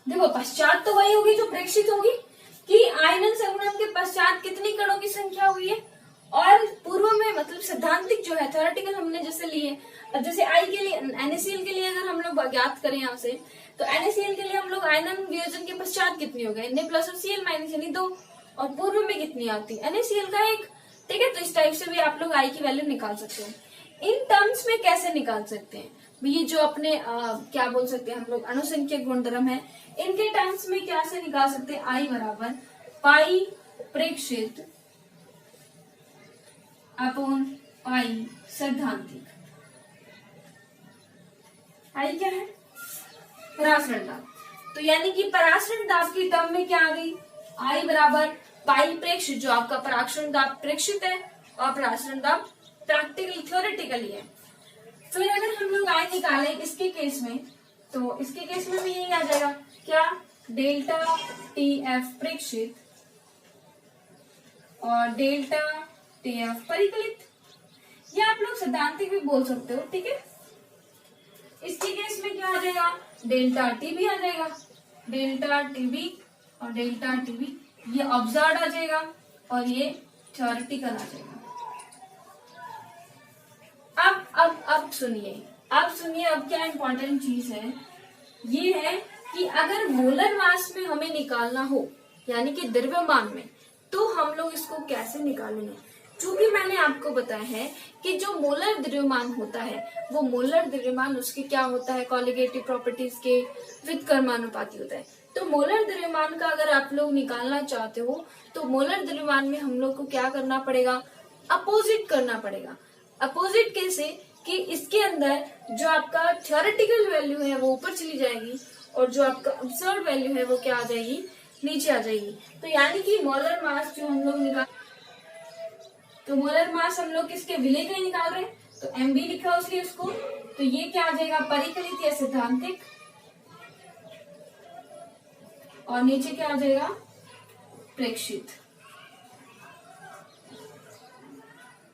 देखो पश्चात तो वही होगी जो प्रेक्षित होगी कि आयनन संगुणन के पश्चात कितनी कणों की संख्या हुई है, और पूर्व में मतलब सिद्धांतिक जो है थ्योरेटिकल हमने जैसे लिए, जैसे आई के लिए NaCl के लिए अगर हम लोग ज्ञात करें यहाँ से तो NaCl के लिए हम लोग आयनन वियोजन के पश्चात कितनी हो गए, Na प्लस और Cl माइनस यानी 2, और पूर्व में कितनी आती है NaCl का 1। ठीक है, तो इस टाइप से भी आप लोग आई की वैल्यू निकाल सकते हैं। इन टर्म्स में कैसे निकाल सकते हैं, ये जो अपने क्या बोल सकते हैं हम लोग अणुसंख्यक गुणधर्म है, इनके टर्म्स में कैसे निकाल सकते हैं, आई बराबर पाई प्रेक्षित अपॉन पाई सैद्धांतिक। आई क्या है, परासरण दाब। तो यानी कि परासरण दाब की टर्म में क्या आ गई, आई बराबर पाई प्रेक्षित, जो आपका परासरण दाब प्रेक्षित है और परासरण दाब प्रैक्टिकल थ्योरेटिकली है। फिर अगर हम लोग आई निकालें इसके केस में, तो इसके केस में भी यही आ जाएगा क्या, डेल्टा टी एफ प्रेक्षित और डेल्टा टी एफ परिकलित, या आप लोग सिद्धांतिक भी बोल सकते हो। ठीक है, इसके केस में क्या आ जाएगा, डेल्टा टी भी आ जाएगा, डेल्टा टी बी और डेल्टा टी बी, ये ऑब्जर्व आ जाएगा और ये थ्योरेटिकल आ जाएगा। अब सुनिए, अब क्या इंपॉर्टेंट चीज है, ये है कि अगर मोलर मास में हमें निकालना हो यानी कि द्रव्यमान में, तो हम लोग इसको कैसे निकालेंगे। चूंकि मैंने आपको बताया है कि जो मोलर द्रव्यमान होता है वो मोलर द्रव्यमान उसके क्या होता है, कॉलिगेटिव प्रॉपर्टीज के व्युत्क्रमानुपाती होता है। तो मोलर द्रव्यमान का अगर आप लोग निकालना चाहते हो तो मोलर द्रव्यमान में हम लोग को क्या करना पड़ेगा, अपोजिट करना पड़ेगा। अपोजिट कैसे कि इसके अंदर जो आपका थ्योरेटिकल वैल्यू है वो ऊपर चली जाएगी और जो आपका ऑब्जर्व वैल्यू है वो क्या आ जाएगी, नीचे आ जाएगी। तो यानी कि मोलर मास जो हम लोग निकाल, तो मोलर मास हम लोग किसके, विलेय का ही निकाल रहे हैं, तो एमबी लिखा उसलिए उसको, तो ये क्या आ जाएगा, परिकलित या सिद्धांतिक, और नीचे क्या आ जाएगा, प्रेक्षित।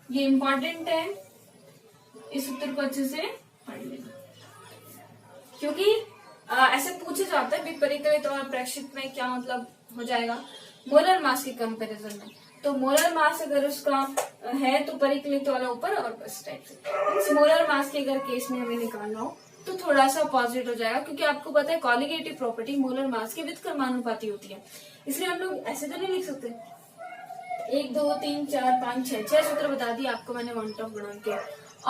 ये इंपॉर्टेंट है, इस उत्तर को अच्छे से पढ़ लेना, क्योंकि ऐसे पूछे जाता है भी परिकलित और प्रेक्षित में क्या मतलब हो जाएगा मोलर मास के कंपैरिजन में। तो मोलर मास अगर उसका है तो परिकलित वाला ऊपर और बस टाइप से। मोलर मास के अगर केस में हमें निकालना हो तो थोड़ा सा अपोजिट हो जाएगा, क्योंकि आपको पता है कॉलिगेटिव प्रॉपर्टी मोलर मास के व्युत्क्रमानुपाती होती है, इसलिए हम लोग ऐसे तो नहीं लिख सकते 1 2 3 4 5 6 सूत्र बता दिए आपको मैंने वांट ऑफ गुणांक के।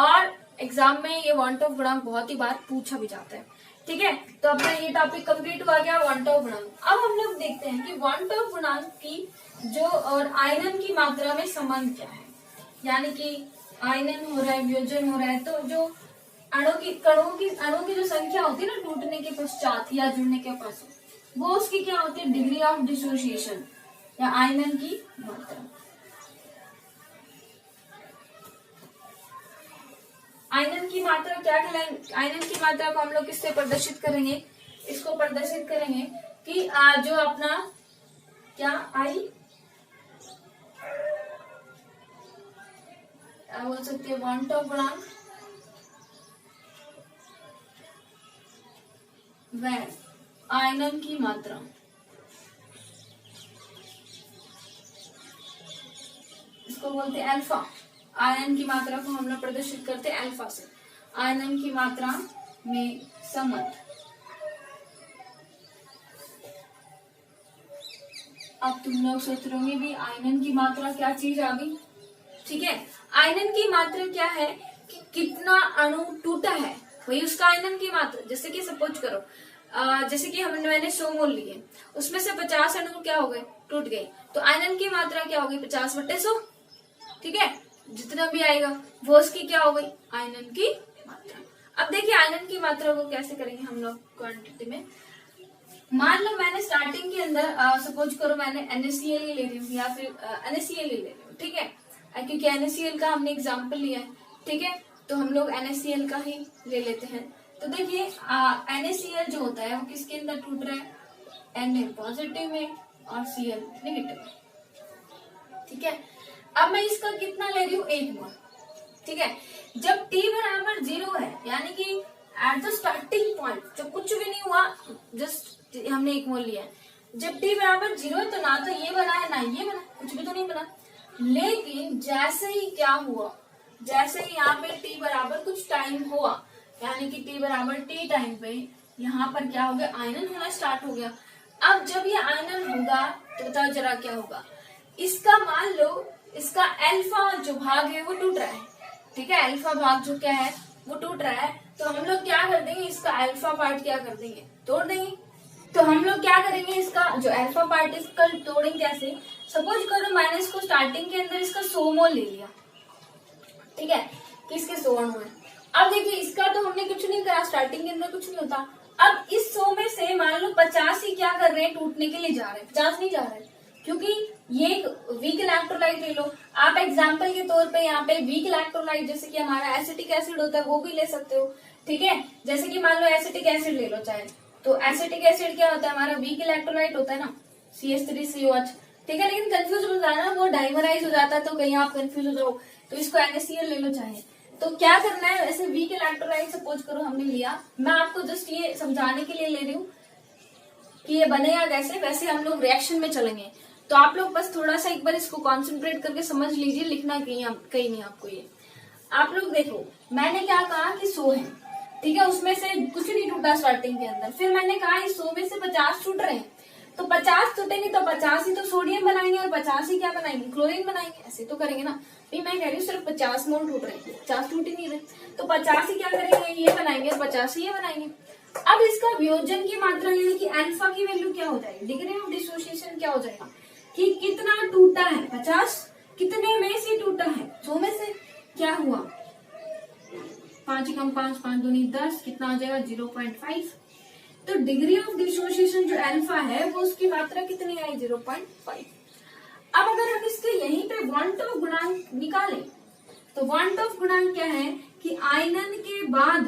और एग्जाम में ये वांट ऑफ गुणांक बहुत ही बार पूछा भी जाता है, ठीक है। तो अपना ये टॉपिक कंप्लीट हुआ गया वांट ऑफ गुणांक। अब हम लोग देखते हैं कि वांट ऑफ गुणांक की जो और आयनन की मात्रा में संबंध क्या है, यानी कि आयनन हो रहा है, वियोजन हो रहा है, तो जो अणु की जो संख्या होती है ना टूटने के पश्चात या जुड़ने के पश्चात, वो उसकी क्या होती है, डिग्री ऑफ डिसोसिएशन या आयनन की मात्रा। आयनन की मात्रा क्या कहलाएगी, आयनन की मात्रा को हम लोग किससे प्रदर्शित करेंगे, इसको प्रदर्शित करेंगे कि जो अपना क्या आई बोल सकते हैं वांट ऑफ गुणांक व आयनन की मात्रा, इसको बोलते हैं अल्फा। आयनन की मात्रा को हम लोग प्रदर्शित करते हैं अल्फा से, आयनन की मात्रा में संबंध। अब तुम लोग सोच रहे होंगे भी आयनन की मात्रा क्या चीज आ गई, ठीक है। आयनन की मात्रा क्या है कि कितना अणु टूटा है, वही उसका आयनन की मात्रा। जैसे कि सपोज करो जैसे कि मैंने 100 मोल लिए, उसमें से 50 अणु क्या हो गए, टूट गए, तो आयनन की मात्रा क्या होगी 50/100, ठीक है। जितना भी आएगा वो उसकी क्या हो गई, आयनन की मात्रा। अब देखिए आयनन की मात्रा को कैसे करेंगे हम लोग क्वांटिटी में। मान लो मैंने स्टार्टिंग के अंदर सपोज करो मैंने NaCl ही ले रही हूँ या फिर NaCl ही ले रही हूँ, ठीक है, क्योंकि NaCl का हमने एग्जाम्पल लिया है, ठीक है, तो हम लोग NaCl का ही ले लेते हैं। तो देखिए NaCl जो होता है वो किसके अंदर टूट रहा है, Na पॉजिटिव में और Cl नेगेटिव में, ठीक है। अब मैं इसका कितना ले रही हूँ, 1 मोल, ठीक है। जब T बराबर 0 है, यानी कि एट द स्टार्टिंग पॉइंट जब कुछ भी नहीं हुआ, जस्ट हमने 1 मोल लिया है, जब T बराबर 0 है तो ना तो ये बना है ना ये बना, कुछ भी तो नहीं बना। लेकिन जैसे ही क्या हुआ, जैसे ही यहाँ पे T बराबर कुछ टाइम हुआ, यानी कि T बराबर T टाइम पे यहाँ पर क्या हो गया, आयनन होना स्टार्ट हो गया। अब जब ये आयनन होगा तो बताओ जरा क्या होगा, इसका मान लो इसका अल्फा जो भाग है वो टूट रहा है, ठीक है, अल्फा भाग जो क्या है वो टूट रहा है, तो हम लोग क्या कर देंगे, इसका अल्फा पार्ट क्या कर देंगे, तोड़ देंगे। तो हम लोग क्या करेंगे, इसका जो अल्फा पार्ट इसका तोड़ेंगे कैसे, सपोज करो मैंने इसको स्टार्टिंग के अंदर इसका 100 मोल ले लिया, ठीक है, किसके 100 अणु है। अब देखिए इसका तो हमने कुछ नहीं करा, स्टार्टिंग के अंदर कुछ नहीं होता। अब इस 100 में से मान लो 50 ही क्या कर रहे हैं, टूटने के लिए जा रहे हैं, 50 नहीं जा रहे हैं, क्योंकि ये एक वीक इलेक्ट्रोलाइट ले लो आप एग्जाम्पल के तौर पे। यहाँ पे वीक इलेक्ट्रोलाइट जैसे कि हमारा एसिटिक एसिड होता है वो भी ले सकते हो, ठीक है। जैसे कि मान लो एसिटिक एसिड ले लो चाहे, तो एसिटिक एसिड क्या होता है, हमारा वीक इलेक्ट्रोलाइट होता है ना, CH3COH, ठीक है। लेकिन कंफ्यूज हो जाना, वो डाइमराइज हो जाता है तो कहीं आप कंफ्यूज हो जाओ, तो इसको NaCl ले लो चाहे। तो क्या करना है, ऐसे वीक इलेक्ट्रोलाइट सपोज करो हमने लिया, मैं आपको जस्ट ये समझाने के लिए ले रही हूँ कि ये बनेगा कैसे, वैसे हम लोग रिएक्शन में चलेंगे। तो आप लोग बस थोड़ा सा एक बार इसको कॉन्सेंट्रेट करके समझ लीजिए, लिखना कहीं नहीं आपको। ये आप लोग देखो मैंने क्या कहा कि 100 है, ठीक है, उसमें से कुछ नहीं टूटा स्टार्टिंग के अंदर, फिर मैंने कहा इस 100 में से 50 टूट रहे हैं, तो 50 टूटेंगे तो 50 ही तो सोडियम बनाएंगे और 50 ही क्या बनाएंगे, क्लोरीन बनाएंगे, ऐसे तो करेंगे ना। भी मैं कह रही हूँ सिर्फ 50 मोल टूट रहे हैं, 50 टूट ही नहीं रहे, तो 50 ही क्या करेंगे, ये बनाएंगे और 50 ही ये बनाएंगे। अब इसका वियोजन की मात्रा यानी कि अल्फा की वैल्यू क्या हो जाएगी, डिग्री ऑफ डिसोसिएशन क्या हो जाएगा कि कितना टूटा है, 50 कितने में से टूटा है, 100 में से क्या हुआ, 5 कम 5 5 दूनी 10, कितना आ जाएगा 0.5। तो डिग्री ऑफ डिसोसिएशन जो अल्फा है वो उसकी मात्रा कितनी आई 0.5। अब अगर हम इसके यहीं पे वन ऑफ गुणांक निकालें तो वन ऑफ गुणांक क्या है कि आयनन के बाद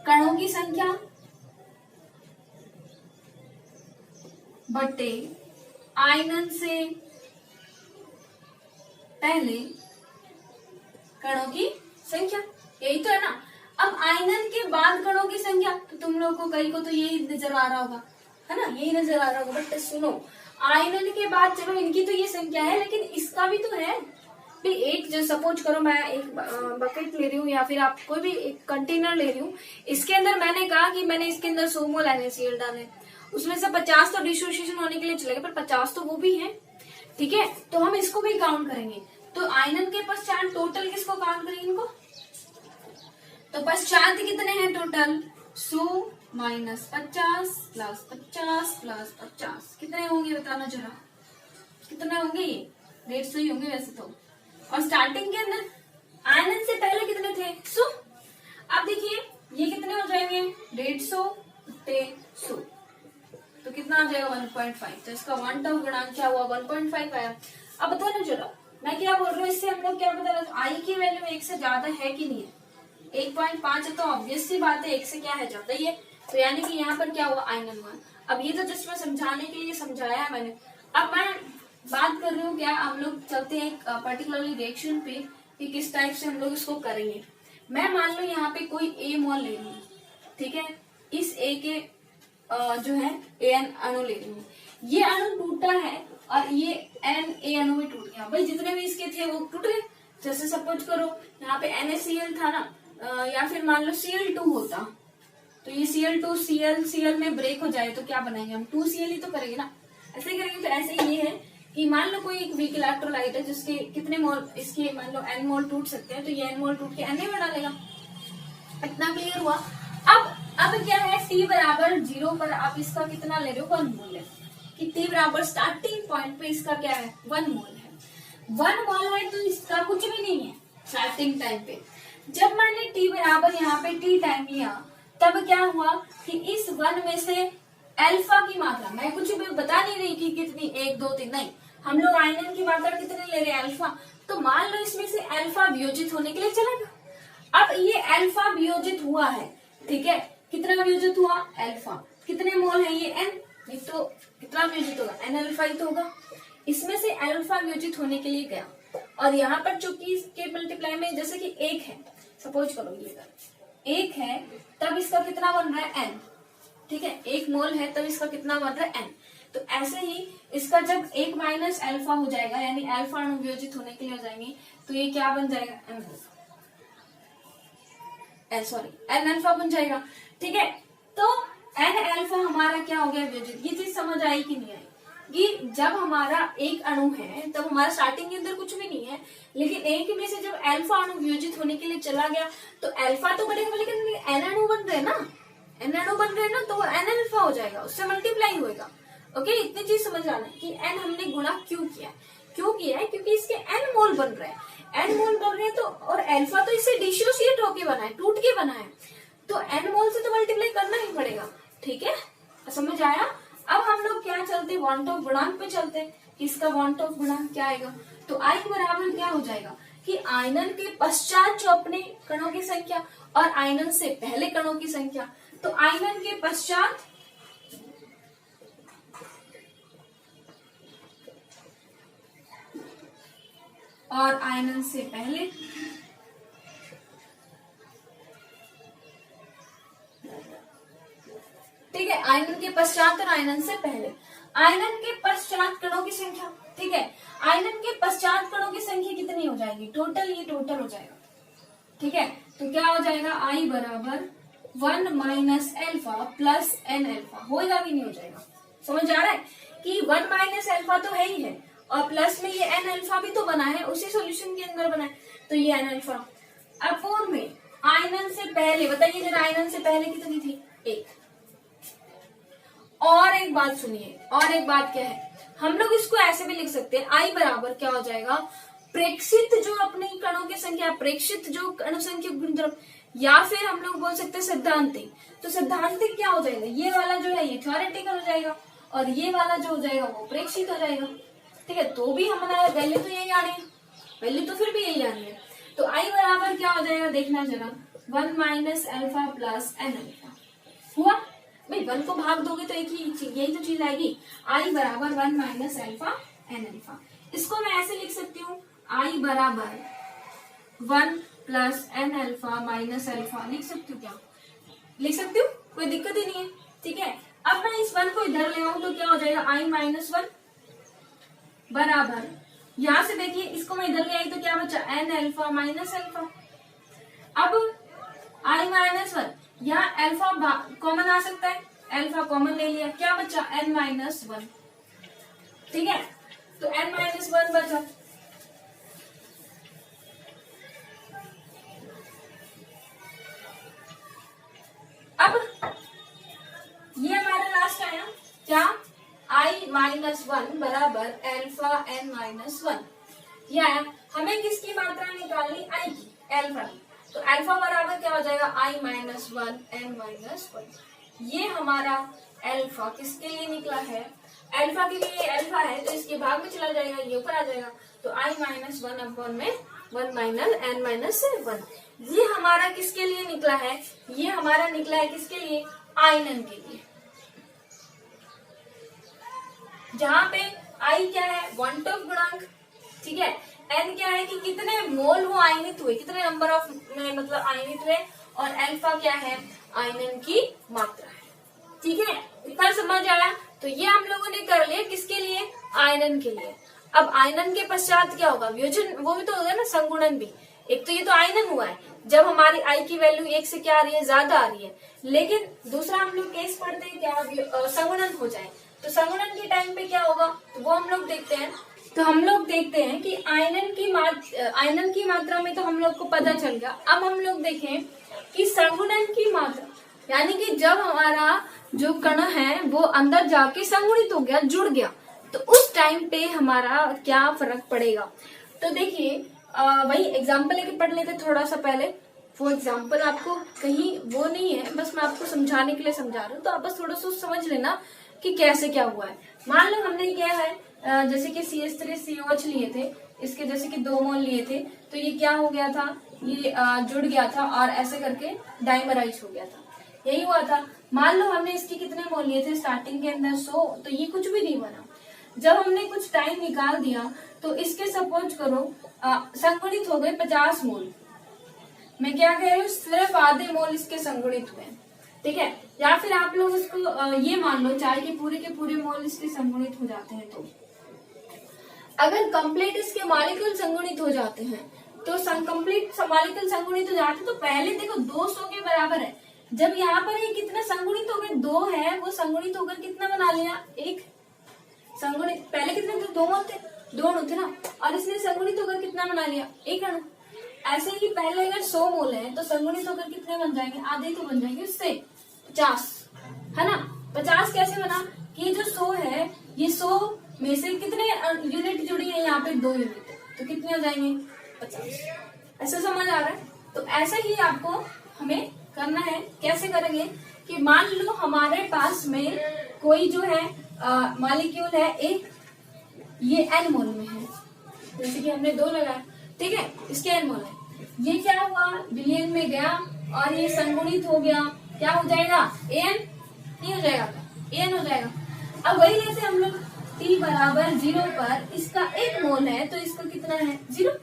कणों की संख्या बटे आयनन से पहले कणों की संख्या, यही तो है ना। अब आयनन के बाद कणों की संख्या, तो तुम लोग को कई को तो यही नजर आ रहा होगा, है ना, यही नजर आ रहा होगा। बट सुनो, आयनन के बाद चलो इनकी तो ये संख्या है, लेकिन इसका भी तो है भी। एक जो सपोज करो मैं एक बकेट ले रही हूँ या फिर आप कोई भी एक कंटेनर ले रही हूँ, इसके अंदर मैंने कहा कि मैंने इसके अंदर 100 मोल NaCl डाले, उसमें से 50 तो डिसोसिएशन होने के लिए चलेगा, पर 50 तो वो भी है, ठीक है। तो हम इसको भी काउंट करेंगे। तो आयनन के पश्चात टोटल किसको काउंट करेंगे इनको, तो पश्चात कितने हैं टोटल 100 माइनस 50 प्लस 50 प्लस 50 कितने होंगे बताना जरा, कितने होंगे ये 150 ही होंगे वैसे तो। और स्टार्टिंग के अंदर आयनन से पहले कितने थे 100। अब देखिए ये कितने हो जाएंगे 150 बटे 100, तो कितना आ जाएगा 1.5। तो इसका वन ऑफ गुणांक क्या हुआ 1.5 आया। अब बताना जरा मैं क्या बोल रहा हूँ, इससे हम लोग क्या पता लगा आई की वैल्यू 1 से ज्यादा है कि नहीं है। 1.5 है तो ऑब्वियस सी बात है 1 से क्या है ज्यादा ही है, तो यानी कि यहाँ पर क्या हुआ आयनन हुआ। अब ये तो जस्ट मैं समझाने के लिए समझाया है मैंने। अब मैं बात कर रही हूँ क्या, हम लोग चलते हैं एक पर्टिकुलरली रिएक्शन पे कि किस टाइप से हम लोग इसको करेंगे। मैं मान लो यहाँ पे कोई A मोल ले रही हूँ, ठीक है, इस A के जो है AN अणु ले रही हूँ, ये अणु टूटा है और ये Na अणु भी टूट गया। भाई जितने भी इसके थे वो टूट गए। जैसे सपोज करो यहाँ पे NaCl था ना, या फिर मान लो Cl2 होता, तो ये Cl2 Cl में ब्रेक हो जाए तो क्या बनाएंगे हम 2Cl ही तो करेंगे ना, ऐसे ही करेंगे। तो ऐसे ही ये है कि मान लो कोई एक वीक इलेक्ट्रोलाइट है जिसके कितने मोल, इसके मान लो N मोल टूट सकते हैं, तो ये N मोल टूट के Na बना लेगा। इतना क्लियर हुआ। अब क्या है T बराबर 0 पर आप इसका कितना ले रहे हो 1 मोल है, कि T बराबर स्टार्टिंग पॉइंट पे इसका क्या है 1 मोल है। 1 मोल है तो इसका कुछ भी नहीं है स्टार्टिंग टाइम पे। जब मैंने T बराबर यहाँ पे T टाइम लिया तब क्या हुआ कि इस 1 में से अल्फा की मात्रा, मैं कुछ भी बता नहीं रही कि कितनी 1 2 3 नहीं, हम लोग आयनन की मात्रा कितने ले रहे हैं अल्फा। तो मान लो इसमें से अल्फा वियोजित होने के लिए चलेगा। अब ये अल्फा वियोजित हुआ है, ठीक है, कितना वियोजित हुआ अल्फा, कितने मोल है ये N, ये तो कितना वियोजित होगा N अल्फा ही तो होगा। इसमें से अल्फा वियोजित होने के लिए गया और यहाँ पर चूंकि इसके मल्टीप्लाई में जैसे कि 1 है, सपोज करो ये 1 है तब इसका कितना बन रहा है N, ठीक है, 1 मोल है तब इसका कितना बन रहा है N। तो ऐसे ही इसका जब 1 माइनस अल्फा हो जाएगा यानी अल्फा अणु वियोजित होने के लिए हो जाएंगे, तो ये क्या बन जाएगा N अल्फा बन जाएगा, ठीक है। तो N अल्फा हमारा क्या हो गया वियोजित। ये चीज समझ आई कि नहीं आई कि जब हमारा एक अणु है तब हमारा स्टार्टिंग के अंदर कुछ भी नहीं है, लेकिन एक में से जब अल्फा अणु वियोजित होने के लिए चला गया तो अल्फा तो बनेगा, लेकिन N अणु बन रहे हैं ना, N अणु बन रहे हैं ना, तो वो N अल्फा हो जाएगा, उससे मल्टीप्लाई होएगा। ओके, इतनी चीज समझ आना है कि N हमने गुणा क्यों किया है, क्योंकि इसके N मोल बन रहे हैं, N मोल बन रहे हैं तो, और अल्फा तो इससे डिसोसिएट होके बना है, टूट के बना है, तो N मोल से तो मल्टीप्लाई करना ही पड़ेगा, ठीक है, समझ आया। अब हम लोग क्या चलते वन ऑफ गुणांक पे चलते हैं कि इसका वन ऑफ गुणांक क्या आएगा। तो I बराबर क्या हो जाएगा कि आयनन के पश्चात जो अपने कणों की संख्या और आयनन से पहले कणों की संख्या, तो आयनन के पश्चात और आयनन से पहले, ठीक है, आयनन के पश्चात और आयनन से पहले, आयनन के पश्चात कणों की संख्या, ठीक है, आयनन के पश्चात कणों की संख्या कितनी हो जाएगी टोटल, ये टोटल हो जाएगा, ठीक है। तो क्या हो जाएगा I बराबर 1 minus alpha plus N alpha, होएगा कि नहीं हो जाएगा, समझ आ रहा है कि 1 माइनस अल्फा तो है ही है और प्लस में ये N अल्फा भी तो बना है, उसी सॉल्यूशन के अंदर बना है, तो ये N अल्फा। अपूर्ण में आयनन से पहले बताइए जरा, आयनन से पहले कितनी थी 1। और एक बात सुनिए, और एक बात क्या है, हम लोग इसको ऐसे भी लिख सकते हैं I बराबर क्या हो जाएगा प्रेक्षित जो अपने कणों की संख्या, प्रेक्षित जो अणु संख्या गुणधर्म, या फिर हम लोग बोल सकते हैं सिद्धांतिक। तो सिद्धांतिक क्या हो जाएगा, ये वाला जो है ये थ्योरेटिकल हो जाएगा और ये वाला जो हो जाएगा वो प्रेक्षित हो जाएगा। ठीक है, तो भी हमारा वैल्यू तो यही आ रही है, वैल्यू तो फिर भी यही आ रही है। तो आई बराबर क्या हो जाएगा, देखना जरा, 1 minus alpha plus n alpha हुआ। भाई 1 को भाग दोगे तो एक ही यही तो चीज आएगी, आई बराबर 1 माइनस अल्फा एन अल्फा। इसको मैं ऐसे लिख सकती हूँ, आई बराबर 1 plus n alpha minus alpha, लिख सकती हूँ क्या, लिख सकती हूँ, कोई दिक्कत ही नहीं है। ठीक है, अब मैं इस 1 को इधर ले आऊं तो क्या हो जाएगा, आई माइनस 1 बराबर, यहां से देखिए इसको मैं इधर ले आई तो क्या बचा, एन अल्फा माइनस अल्फा। अब आई माइनस 1, यहाँ अल्फा कॉमन आ सकता है, अल्फा कॉमन ले लिया, क्या बचा, एन माइनस 1। ठीक है, तो एन माइनस 1 बचा। अब ये हमारा लास्ट आया क्या, आई माइनस 1 बराबर अल्फा एन माइनस 1। यह आया, हमें किसकी मात्रा निकालनी, आई की, अल्फा की। तो अल्फा बराबर क्या हो जाएगा, आई माइनस 1 एन माइनस 1। ये हमारा अल्फा किसके लिए निकला है, अल्फा के लिए अल्फा है तो इसके भाग में चला जाएगा, ये ऊपर आ जाएगा। तो आई माइनस 1 अपॉन में 1 माइनस एन माइनस 1। ये हमारा किसके लिए निकला है, ये हमारा निकला है किसके लिए, आयनन के लिए, जहां पे आई क्या है, वॉन्टोफ गुणांक। ठीक है, एन क्या है कि कितने मोल वो आयनित हुए, कितने नंबर ऑफ में मतलब आयनित हुए, और अल्फा क्या है, आयनन की मात्रा है। ठीक है, इतना समझ आया। तो ये हम लोगों ने कर लिया किसके लिए, आयनन के लिए। अब आयनन के पश्चात क्या होगा, वियोजन, वो भी तो होगा ना, संगुणन भी। एक तो ये तो आयनन हुआ है, जब हमारी आई की वैल्यू 1 से क्या आ रही है, ज्यादा आ रही है। लेकिन दूसरा हम लोग केस पढ़ते हैं क्या, संगुणन हो जाए, तो संगुणन के टाइम पे क्या होगा, तो वो हम लोग देखते हैं। तो हम लोग देखते हैं कि आयनन की मात्रा में तो हम लोग को पता चल गया। अब हम लोग देखें कि संगुणन की मात्रा, यानी कि जब हमारा जो कण है वो अंदर जाके संगुणित हो गया, जुड़ गया, तो उस टाइम पे हमारा क्या फर्क पड़ेगा। तो देखिए वही एग्जाम्पल लेके पढ़ लेते थोड़ा सा पहले। वो एग्जाम्पल आपको कहीं वो नहीं है, बस मैं आपको समझाने के लिए समझा रही हूँ, तो आप बस थोड़ा सा समझ लेना कि कैसे क्या हुआ है। मान लो हमने क्या है, जैसे कि CH3COH लिए थे, इसके जैसे कि 2 मोल लिए थे, तो ये क्या हो गया था, ये जुड़ गया था और ऐसे करके डाइमराइज हो गया था, यही हुआ था। मान लो हमने इसके कितने मोल लिए थे स्टार्टिंग के अंदर, 100, तो ये कुछ भी नहीं बना। जब हमने कुछ टाइम निकाल दिया तो इसके सपोज करो संगुणित हो गए 50 मोल। मैं क्या कह रही हूँ, सिर्फ आधे मोल इसके संगुणित हुए। ठीक है, या फिर आप लोग इसको ये मान लो, चाय के पूरे मोल इसके संगुणित हो जाते हैं। तो अगर कंप्लीट इसके मॉलिक्यूल संगुणित हो जाते हैं, तो कंप्लीट मॉलिक्यूल संगुणित हो जाते हैं, तो पहले देखो 200 के बराबर है। जब यहाँ पर ये कितना संगुणित हो गए, 2 है, वो संगुणित होकर कितना बना लिया, 1 संगुणित। पहले कितने थे, 2 मोल थे, 2 अणु थे ना, और इसने संगुणित होकर कितना बना लिया, 1 अणु। ऐसे ही पहले अगर 100 मोल है तो संगुणित होकर कितने बन जाएंगे, आधे तो बन जाएंगे उससे, 50, है ना। 50 कैसे बना कि जो 100 है, ये 100 में से कितने यूनिट जुड़ी है, यहाँ पे 2 यूनिट है, तो कितने हो जाएंगे, 50। ऐसा समझ आ रहा है। तो ऐसे ही आपको हमें करना है। कैसे करेंगे कि मान लो हमारे पास में कोई जो है मॉलिक्यूल है एक, ये n मोल में है, जैसे कि हमने 2 लगाया, ठीक है, इसके n मोल है। ये क्या हुआ, बिलियन में गया और ये संगुणित हो गया, क्या हो जाएगा, an नहीं हो जाएगा, an हो जाएगा। अब वही जैसे हम लोग t बराबर 0 पर इसका 1 मोल है, तो इसका कितना है, 0।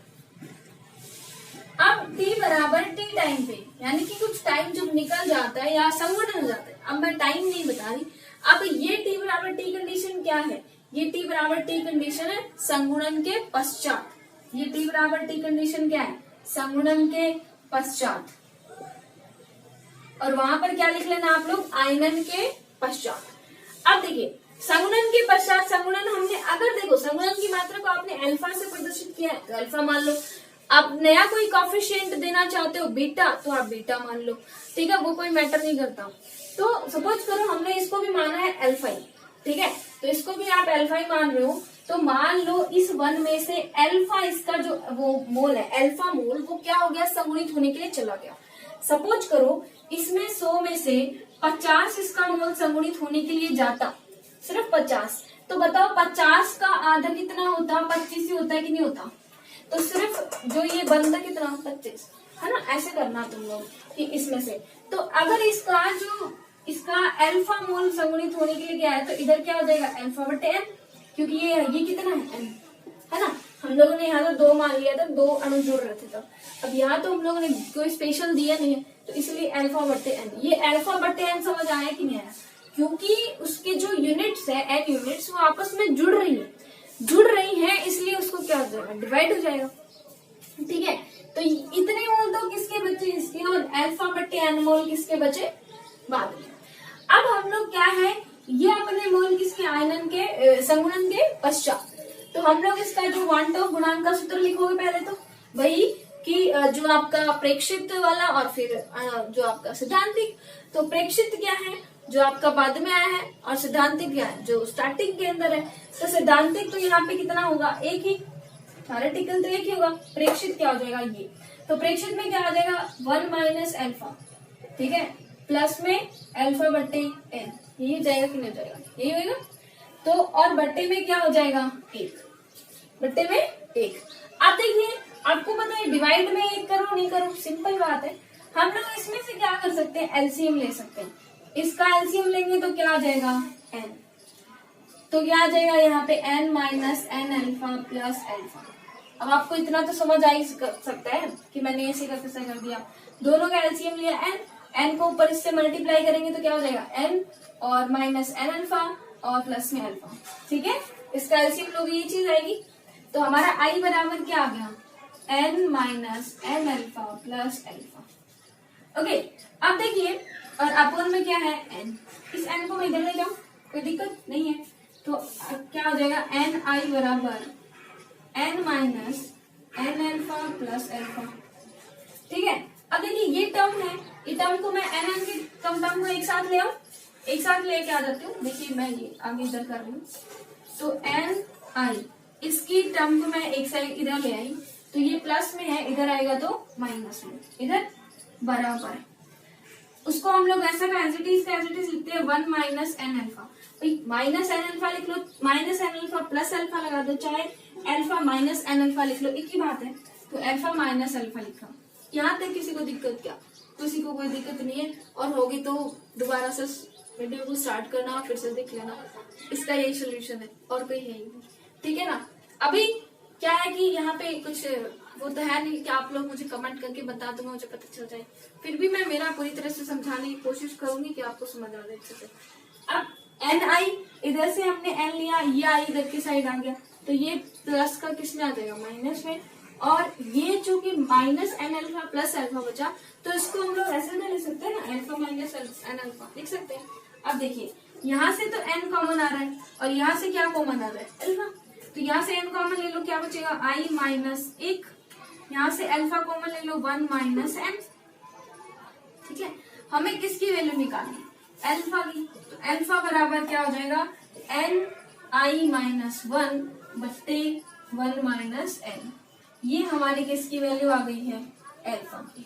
अब t बराबर t टाइम पे, यानी कि कुछ टाइम जब निकल जाता है या संगुणन हो जाता है, अब मैं टाइम नहीं बता रही। अब ये t बराबर t कंडीशन क्या है, ये t बराबर t कंडीशन है संगुणन के पश्चात। ये t बराबर t कंडीशन क्या है, संगुणन के पश्चात। और वहां पर क्या लिख लेना आप लोग, आयनन के पश्चात। अब देखिए संगुणन के पश्चात, संगुणन हमने अगर देखो संगुणन की मात्रा को आपने अल्फा से प्रदर्शित किया है, तो अल्फा मान लो। आप नया कोई कॉफिशिएंट देना चाहते हो बीटा, तो आप बीटा मान लो, ठीक है, वो कोई मैटर नहीं करता। तो सपोज करो हमने इसको भी माना है अल्फा ही, ठीक है, तो इसको भी आप अल्फा ही मान रहे हो, तो मान लो इस 1 में से अल्फा इसका जो वो मोल है, अल्फा मोल, वो क्या हो गया, संगुणित होने के लिए चला गया। सपोज करो इसमें 100 में से 50 इसका मोल संगुणित होने के लिए जाता, सिर्फ 50, तो बताओ 50 का आधा कितना होता, 25 ही होता है कि नहीं होता। तो सिर्फ जो ये बनता कितना 25 है ना, ऐसे करना तुम लोग कि इसमें से। तो अगर इसका अल्फा मोल संगुणित होने के लिए क्या है, तो इधर क्या हो जाएगा अल्फा बटे एन, क्योंकि ये कितना है एन है ना। हम लोगों ने यहाँ तो 2 मान लिया था, 2 अणु जुड़ रहे थे तब। अब यहाँ तो हम लोगों ने कोई स्पेशल दिया नहीं है, तो इसलिए अल्फा बटे एन। ये अल्फा बटे एन समझ आया कि नहीं आया, क्योंकि उसके जो यूनिट्स है एन यूनिट्स वो आपस में जुड़ रही है, इसलिए उसको क्या हो जाएगा डिवाइड हो जाएगा। ठीक है, तो इतने मोल तो किसके बचे इसके, और अल्फा बटे एन मोल किसके बचे बाद में। अब हम लोग क्या है, ये अपने मोल किसके आयनन के संगुणन के पश्चात, तो हम लोग इसका जो वन टॉप गुणांक का सूत्र लिखोगे पहले तो वही कि जो आपका प्रेक्षित वाला और फिर जो आपका सिद्धांतिक। तो प्रेक्षित क्या है जो आपका बाद में आया है, और सिद्धांतिक क्या है जो स्टार्टिंग के अंदर है। तो सिद्धांतिक तो यहाँ पे कितना होगा एक ही, थ्योरेटिकल तो एक ही होगा। प्रेक्षित क्या हो जाएगा ये, तो प्रेक्षित में क्या आ जाएगा 1 माइनस अल्फा, ठीक है, प्लस में अल्फा बट्टे एन, यही हो जाएगा कि नहीं हो जाएगा, यही होगा। तो और बट्टे में क्या हो जाएगा 1, बट्टे में 1। अब देखिए आपको पता है डिवाइड में 1 करो नहीं करो, सिंपल बात है। हम लोग इसमें से क्या कर सकते हैं, एलसीएम ले सकते हैं। इसका एलसीएम लेंगे तो क्या आ जाएगा n, तो क्या आ जाएगा यहाँ पे n minus N alpha plus alpha. अब आपको इतना तो समझ आ ही सकता है कि मैंने ऐसे कैसे कर दिया, दोनों का एलसीएम लिया n को ऊपर इससे मल्टीप्लाई करेंगे तो क्या हो जाएगा n और माइनस एन अल्फा और प्लस में अल्फा। ठीक है, इसका एलसीएम लोगे ये चीज आएगी, तो हमारा आई बराबर क्या आ गया n minus N alpha plus alpha. Okay, अब देखिए और अपोन में क्या है n, इस n को मैं इधर ले जाऊं कोई दिक्कत नहीं है, तो क्या हो जाएगा एन आई बराबर n minus N alpha plus alpha. ठीक है, अब देखिए ये टर्म है, ये टर्म को मैं एन के टर्म को एक साथ ले आऊं, एक साथ लेके आ जाती हूँ। देखिए मैं ये आगे इधर कर रही हूँ, तो एन आई इसकी टर्म को मैं एक साइड इधर ले आई, तो ये प्लस में है, इधर आएगा तो माइनस में, इधर बराबर है। उसको हम लोग ऐसा एज इट इज लिखते हैं 1 minus N alpha. Minus N alpha लिख लो, minus N alpha plus alpha लगा दो, चाहे अल्फा माइनस एन अल्फा लिख लो, एक ही बात है। तो अल्फा माइनस अल्फा लिखा, यहाँ तक किसी को दिक्कत क्या, किसी को कोई दिक्कत नहीं है, और होगी तो दोबारा से वीडियो को स्टार्ट करना फिर से देख लेना, इसका यही सोल्यूशन है और कोई है ही नहीं। ठीक है ना। अभी क्या है कि यहाँ पे कुछ वो तो है नहीं कि आप लोग मुझे कमेंट करके बता दो मुझे पता चल जाए, फिर भी मैं मेरा पूरी तरह से समझाने की कोशिश करूंगी कि आपको समझ आ जाए अच्छे से। अब एन आई इधर से हमने एन लिया, ये आई इधर की साइड आ गया, तो ये प्लस का किस में आ जाएगा माइनस में, और ये जो कि minus N alpha plus alpha बचा, तो इसको हम लोग ऐसे में ले सकते हैं ना, अल्फा माइनस एन अल्फा लिख सकते हैं। अब देखिए यहाँ से तो एन कॉमन आ रहा है और यहाँ से क्या कॉमन आ रहा है अल्फा, तो यहाँ से एन कॉमन ले लो, क्या बचेगा आई माइनस 1, यहाँ से अल्फा कॉमन ले लो 1 माइनस एन। ठीक है, हमें किसकी वैल्यू निकालनी अल्फा की, तो अल्फा बराबर क्या हो जाएगा एन आई माइनस 1 बट्टे 1 माइनस एन, ये हमारी किसकी वैल्यू आ गई है अल्फा की।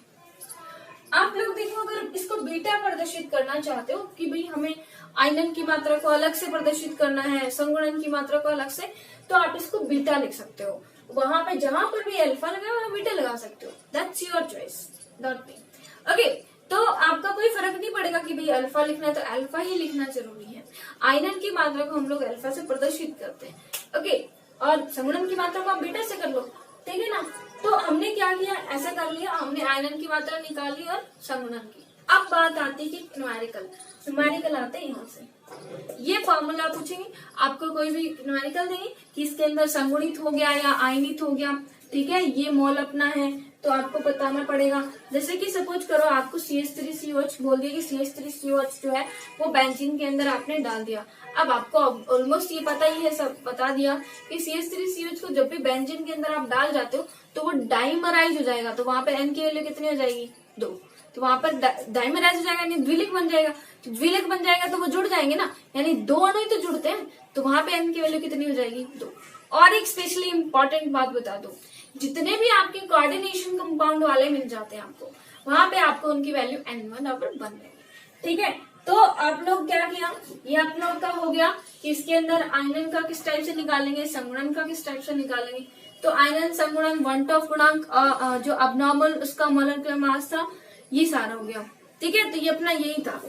आप लोग देखो अगर इसको बीटा प्रदर्शित करना चाहते हो कि भाई हमें आयनन की मात्रा को अलग से प्रदर्शित करना है, संगुणन की मात्रा को अलग से, तो आप इसको बीटा लिख सकते हो। वहां पे जहां पर भी अल्फा लगा वहां बीटा लगा सकते हो, that's your choice, that thing. Okay, तो आपका कोई फर्क नहीं पड़ेगा कि भाई अल्फा लिखना है तो अल्फा ही लिखना जरूरी है। आयनन की मात्रा को हम लोग अल्फा से प्रदर्शित करते हैं। ओके, और संगुणन की मात्रा को आप बीटा से कर लो, ठीक है ना। तो हमने क्या किया, ऐसा कर लिया, हमने आयनन की मात्रा निकाली और संगुणन की। अब बात आती है कि न्यूमेरिकल आते हैं यहाँ से। ये फॉर्मूला पूछेंगे आपको, कोई भी न्यूमेरिकल देंगे कि इसके अंदर संगुणित हो गया या आयनित हो गया, ठीक है, ये मोल अपना है, तो आपको बताना पड़ेगा। जैसे कि सपोज करो आपको CH3COH बोल दिया कि CH3COH जो है वो बेंजीन के अंदर आपने डाल दिया। अब आपको ऑलमोस्ट ये पता ही है, सब बता दिया कि CH3COH को जब भी बेंजीन के अंदर आप डाल जाते हो तो वो डाइमराइज हो जाएगा, तो वहां पे N की वैल्यू कितनी हो जाएगी 2, तो वहां पर डाइमराइज हो जाएगा यानी द्विलिक बन जाएगा। तो द्विलिक बन जाएगा तो वो जुड़ जाएंगे ना, यानी 2 अणु ही तो जुड़ते हैं, तो वहां पे N की वैल्यू कितनी हो जाएगी 2। और एक स्पेशली इंपॉर्टेंट बात बता दो, जितने भी आपके कोऑर्डिनेशन कंपाउंड वाले मिल जाते हैं आपको, वहां पे आपको उनकी वैल्यू N1 बराबर 1 रहेगी। ठीक है, तो आप लोग क्या किया, ये आप लोग का हो गया कि इसके अंदर आयनन का किस टाइप से निकालेंगे, संगुणन का किस टाइप से निकालेंगे। तो आयनन, संगुणन, वन टॉफ गुणांक, जो अबनॉर्मल उसका मोलर मास था, ये सारा हो गया। ठीक है, तो ये अपना यही था।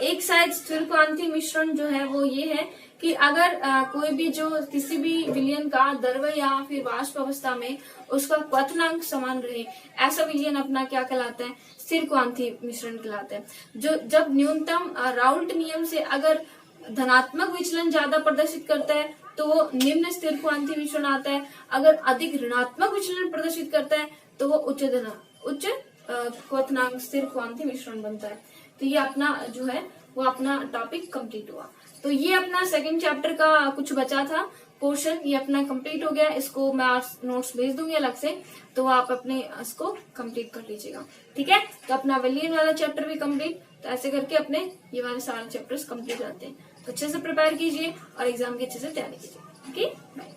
एक साइड स्थिर क्रांति मिश्रण जो है वो ये है कि अगर कोई भी जो किसी भी विलयन का द्रव या फिर वाष्प अवस्था में उसका क्वथनांक समान रहे, ऐसा विलयन अपना क्या कहलाता है, स्थिर क्रांति मिश्रण कहलाता है। जो जब न्यूनतम राउल्ट नियम से अगर धनात्मक विचलन ज्यादा प्रदर्शित करता है तो वो निम्न स्थिर क्रांति मिश्रण आता है। अगर अधिक ऋणात्मक विचलन प्रदर्शित करता है तो वो उच्च क्वथनांक स्थिर क्रांति मिश्रण बनता है। तो ये अपना जो है वो अपना टॉपिक कंप्लीट हुआ। तो ये अपना सेकंड चैप्टर का कुछ बचा था पोर्शन, ये अपना कंप्लीट हो गया। इसको मैं नोट्स भेज दूंगी अलग से, तो आप अपने इसको कंप्लीट कर लीजिएगा। ठीक है, तो अपना विलियन वाला चैप्टर भी कंप्लीट। तो ऐसे करके अपने ये वाले सारे चैप्टर्स कंप्लीट रहते हैं। तो अच्छे से प्रिपेयर कीजिए और एग्जाम की अच्छे से तैयारी कीजिए। Okay, bye.